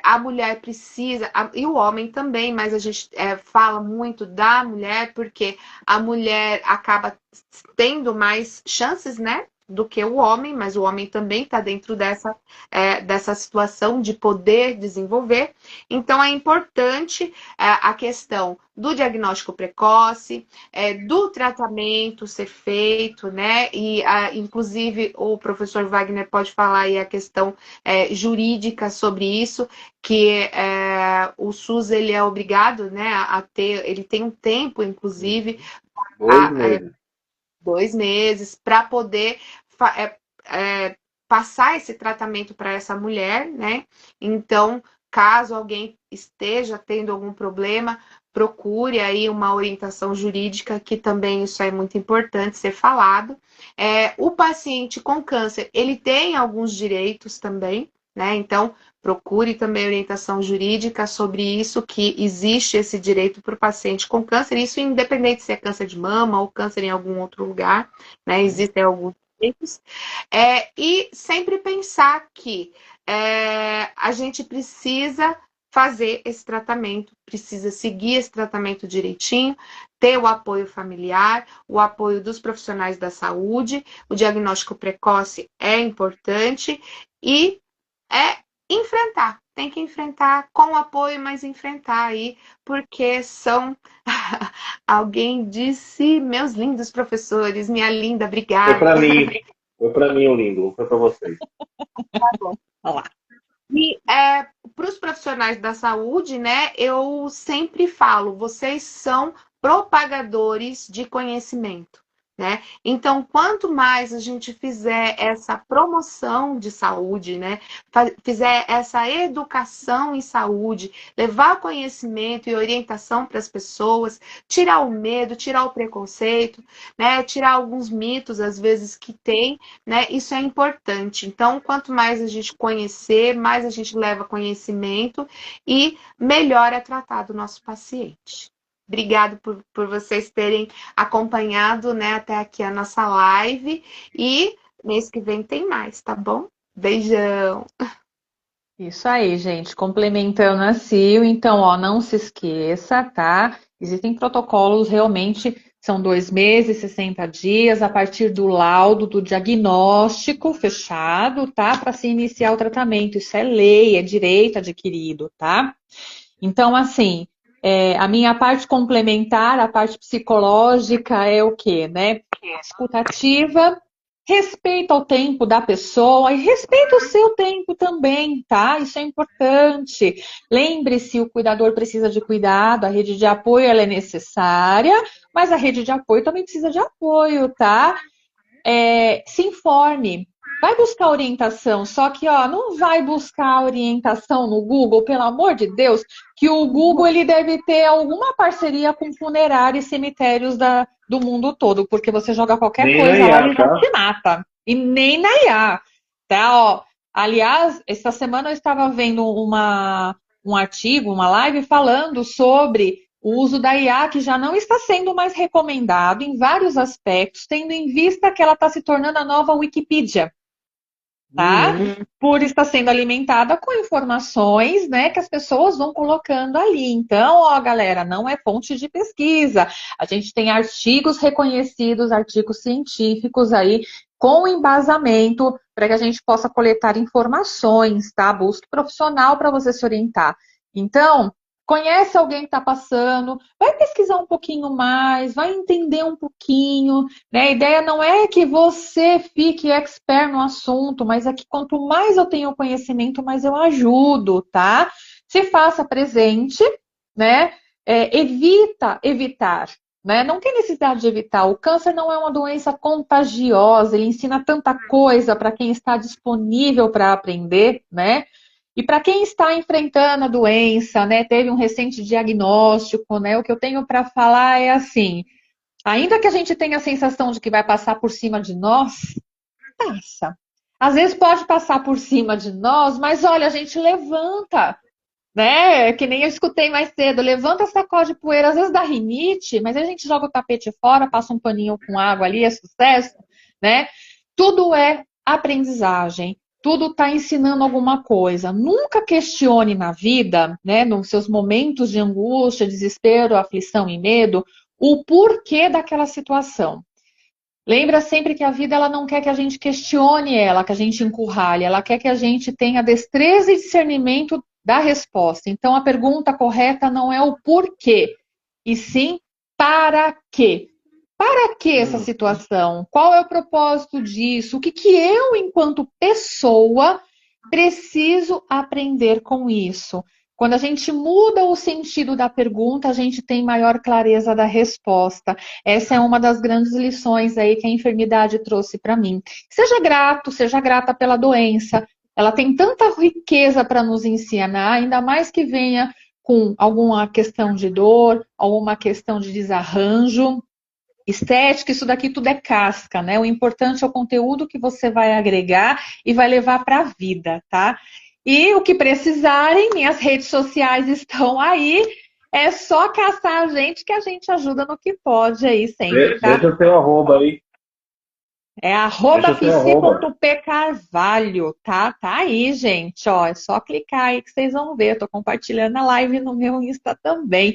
Speaker 3: A mulher precisa, e o homem também, mas a gente fala muito da mulher porque a mulher acaba tendo mais chances, né? do que o homem, mas o homem também está dentro dessa situação de poder desenvolver. Então, é importante a questão do diagnóstico precoce, do tratamento ser feito, né? E, inclusive, o professor Wagner pode falar aí a questão jurídica sobre isso, que o SUS ele é obrigado, né, a ter, ele tem um tempo, inclusive,
Speaker 1: 2 meses.
Speaker 3: 2 meses para poder passar esse tratamento para essa mulher, né? Então, caso alguém esteja tendo algum problema, procure aí uma orientação jurídica, que também isso é muito importante ser falado. O paciente com câncer, ele tem alguns direitos também, né? Então, procure também orientação jurídica sobre isso, que existe esse direito para o paciente com câncer, isso independente se é câncer de mama ou câncer em algum outro lugar, né? Existem alguns direitos. E sempre pensar que a gente precisa fazer esse tratamento, precisa seguir esse tratamento direitinho, ter o apoio familiar, o apoio dos profissionais da saúde, o diagnóstico precoce é importante e enfrentar. Tem que enfrentar com apoio, mas enfrentar aí, porque são. Alguém disse, meus lindos professores, minha linda, obrigada.
Speaker 1: Foi para mim o lindo, foi para vocês.
Speaker 3: Tá bom. Olá. E para os profissionais da saúde, né, eu sempre falo, vocês são propagadores de conhecimento, né? Então, quanto mais a gente fizer essa promoção de saúde, né, fizer essa educação em saúde, levar conhecimento e orientação para as pessoas, tirar o medo, tirar o preconceito, né, tirar alguns mitos, às vezes, que tem, né, isso é importante. Então, quanto mais a gente conhecer, mais a gente leva conhecimento e melhor é tratado o nosso paciente. Obrigado por vocês terem acompanhado, né, até aqui a nossa live. E mês que vem tem mais, tá bom? Beijão!
Speaker 2: Isso aí, gente. Complementando a Sil, então, ó, não se esqueça, tá? Existem protocolos, realmente, são 2 meses, 60 dias, a partir do laudo, do diagnóstico fechado, tá? Para se iniciar o tratamento. Isso é lei, é direito adquirido, tá? Então, assim, a minha parte complementar, a parte psicológica é o quê, né? Escutativa, respeito ao tempo da pessoa e respeita o seu tempo também, tá? Isso é importante. Lembre-se, o cuidador precisa de cuidado, a rede de apoio ela é necessária, mas a rede de apoio também precisa de apoio, tá? Se informe. Vai buscar orientação, só que ó, não vai buscar orientação no Google, pelo amor de Deus, que o Google ele deve ter alguma parceria com funerários e cemitérios do mundo todo, porque você joga qualquer
Speaker 1: Nem
Speaker 2: coisa
Speaker 1: na
Speaker 2: lá
Speaker 1: IA,
Speaker 2: e já
Speaker 1: tá?
Speaker 2: se mata. E nem na IA. Tá, ó. Aliás, essa semana eu estava vendo um artigo, uma live falando sobre o uso da IA, que já não está sendo mais recomendado em vários aspectos, tendo em vista que ela está se tornando a nova Wikipedia, tá? Por estar sendo alimentada com informações, né, que as pessoas vão colocando ali. Então, ó, galera, não é fonte de pesquisa. A gente tem artigos reconhecidos, artigos científicos aí, com embasamento, para que a gente possa coletar informações, tá? Busque profissional para você se orientar. Então, conhece alguém que está passando, vai pesquisar um pouquinho mais, vai entender um pouquinho, né? A ideia não é que você fique expert no assunto, mas é que quanto mais eu tenho conhecimento, mais eu ajudo, tá? Se faça presente, né? Evitar, né? Não tem necessidade de evitar. O câncer não é uma doença contagiosa, ele ensina tanta coisa para quem está disponível para aprender, né? E para quem está enfrentando a doença, né, teve um recente diagnóstico, né, o que eu tenho para falar é assim, ainda que a gente tenha a sensação de que vai passar por cima de nós, passa. Às vezes pode passar por cima de nós, mas olha, a gente levanta, né? Que nem eu escutei mais cedo, levanta, sacode poeira, às vezes dá rinite, mas a gente joga o tapete fora, passa um paninho com água ali, é sucesso, né? Tudo é aprendizagem. Tudo está ensinando alguma coisa. Nunca questione na vida, né, nos seus momentos de angústia, desespero, aflição e medo, o porquê daquela situação. Lembra sempre que a vida ela não quer que a gente questione ela, que a gente encurralhe, ela quer que a gente tenha destreza e discernimento da resposta. Então a pergunta correta não é o porquê, e sim para quê? Para que essa situação? Qual é o propósito disso? O que eu, enquanto pessoa, preciso aprender com isso? Quando a gente muda o sentido da pergunta, a gente tem maior clareza da resposta. Essa é uma das grandes lições aí que a enfermidade trouxe para mim. Seja grato, seja grata pela doença. Ela tem tanta riqueza para nos ensinar, ainda mais que venha com alguma questão de dor, alguma questão de desarranjo. Estética, isso daqui tudo é casca, né? O importante é o conteúdo que você vai agregar e vai levar para a vida, tá? E o que precisarem, minhas redes sociais estão aí. É só caçar a gente que a gente ajuda no que pode aí sempre, tá?
Speaker 1: Deixa o seu arroba aí.
Speaker 2: É
Speaker 1: Deixa o seu arroba.
Speaker 2: pc.pcarvalho, tá? Tá aí, gente, ó. É só clicar aí que vocês vão ver. Eu tô compartilhando a live no meu Insta também.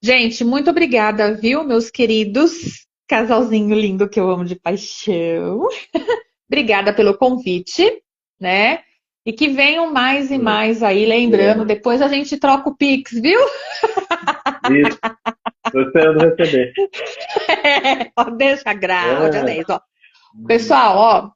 Speaker 2: Gente, muito obrigada, viu, meus queridos? Casalzinho lindo que eu amo de paixão. Obrigada pelo convite, né? E que venham mais e mais aí, lembrando, depois a gente troca o Pix, viu?
Speaker 1: Isso. Estou esperando receber.
Speaker 2: Ó, deixa grau, dia 10, ó. Pessoal, ó,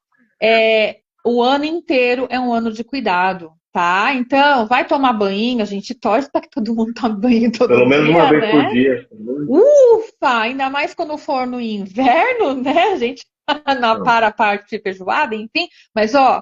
Speaker 2: o ano inteiro é um ano de cuidado, tá? Então, vai tomar banho, a gente torce para que todo mundo tome banho todo
Speaker 1: Pelo menos
Speaker 2: dia,
Speaker 1: uma vez
Speaker 2: né?
Speaker 1: por dia.
Speaker 2: Ufa! Ainda mais quando for no inverno, né? A gente não para a parte de feijoada, enfim. Mas, ó,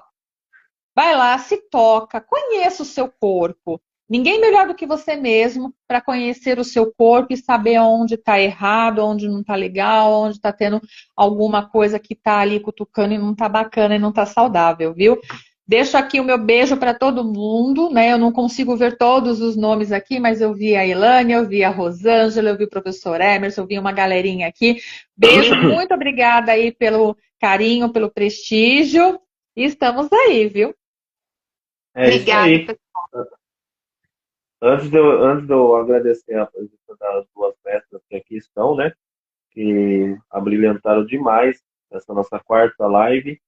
Speaker 2: vai lá, se toca, conheça o seu corpo. Ninguém melhor do que você mesmo para conhecer o seu corpo e saber onde está errado, onde não está legal, onde está tendo alguma coisa que está ali cutucando e não está bacana e não está saudável, viu? Deixo aqui o meu beijo para todo mundo, né? Eu não consigo ver todos os nomes aqui, mas eu vi a Elane, eu vi a Rosângela, eu vi o professor Emerson, eu vi uma galerinha aqui. Beijo, muito obrigada aí pelo carinho, pelo prestígio. E estamos aí, viu?
Speaker 3: Obrigada,
Speaker 1: isso aí. Antes de eu agradecer a presença das duas mestras que aqui estão, né? Que abrilhantaram demais essa nossa quarta live.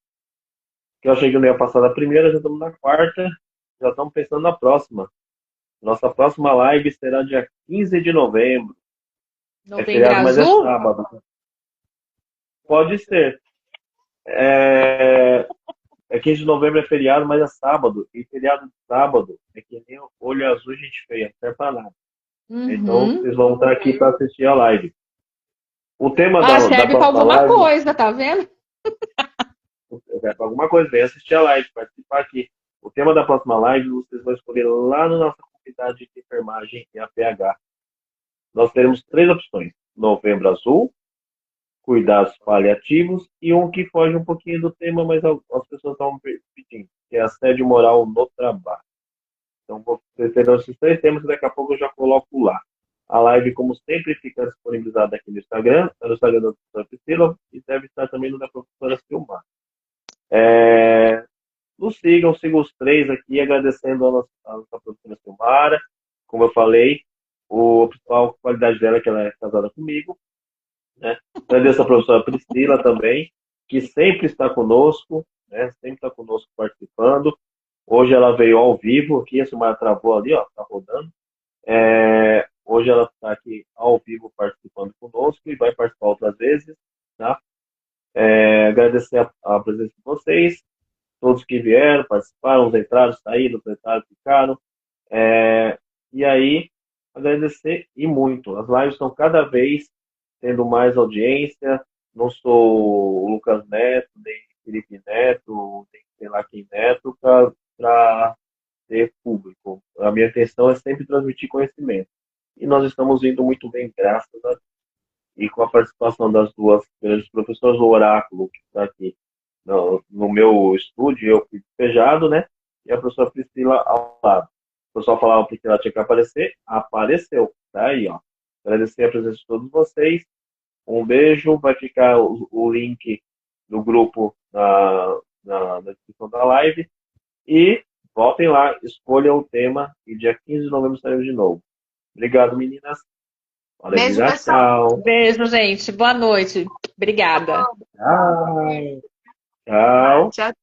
Speaker 1: Que eu achei que eu não ia passar da primeira, já estamos na quarta, já estamos pensando na próxima. Nossa próxima live será dia 15 de novembro. É
Speaker 2: Novembro
Speaker 1: feriado, mas é
Speaker 2: azul?
Speaker 1: sábado. Pode ser. É 15 de novembro é feriado, mas é sábado. E feriado de sábado é que nem olho azul, gente feia, não serve pra nada. Então, vocês vão estar aqui para assistir a live. O tema da
Speaker 2: serve para
Speaker 1: próxima
Speaker 2: alguma
Speaker 1: live.
Speaker 2: coisa, tá vendo?
Speaker 1: Serve para alguma coisa, vem assistir a live, participar aqui. O tema da próxima live vocês vão escolher lá na nossa comunidade de enfermagem e APH. Nós teremos 3 opções: Novembro Azul, cuidados paliativos e um que foge um pouquinho do tema, mas as pessoas estão pedindo, que é assédio moral no trabalho. Então, vocês terão esses 3 temas e daqui a pouco eu já coloco lá. A live, como sempre, fica disponibilizada aqui no Instagram da professora Priscila e deve estar também no da professora Silmar. Nos sigam os 3 aqui, agradecendo a nossa professora Silmara. Como eu falei, a principal qualidade dela é que ela é casada comigo. Né? Agradeço a professora Priscila também, que sempre está conosco, né? Sempre está conosco participando. Hoje ela veio ao vivo aqui, a Silmara travou ali, ó, tá rodando. Hoje ela está aqui ao vivo participando conosco e vai participar outras vezes. Tá? Agradecer a presença de vocês, todos que vieram, participaram, uns entraram, saíram, os entraram, ficaram. E aí, agradecer e muito. As lives estão cada vez tendo mais audiência. Não sou o Lucas Neto, nem Felipe Neto, nem sei lá quem Neto, para ter público. A minha intenção é sempre transmitir conhecimento. E nós estamos indo muito bem, graças a Deus. E com a participação das duas grandes professoras, o Oráculo, que está aqui no meu estúdio, eu fui despejado, né? E a professora Priscila ao lado. O pessoal falava porque ela tinha que aparecer, apareceu. Tá aí, ó. Agradecer a presença de todos vocês. Um beijo. Vai ficar o link do grupo na descrição da live. E voltem lá, escolham o tema e dia 15 de novembro estaremos de novo. Obrigado, meninas.
Speaker 3: Beijo, pessoal.
Speaker 1: Tchau.
Speaker 2: Beijo, gente. Boa noite. Obrigada.
Speaker 1: Tchau. Tchau.
Speaker 3: Tchau.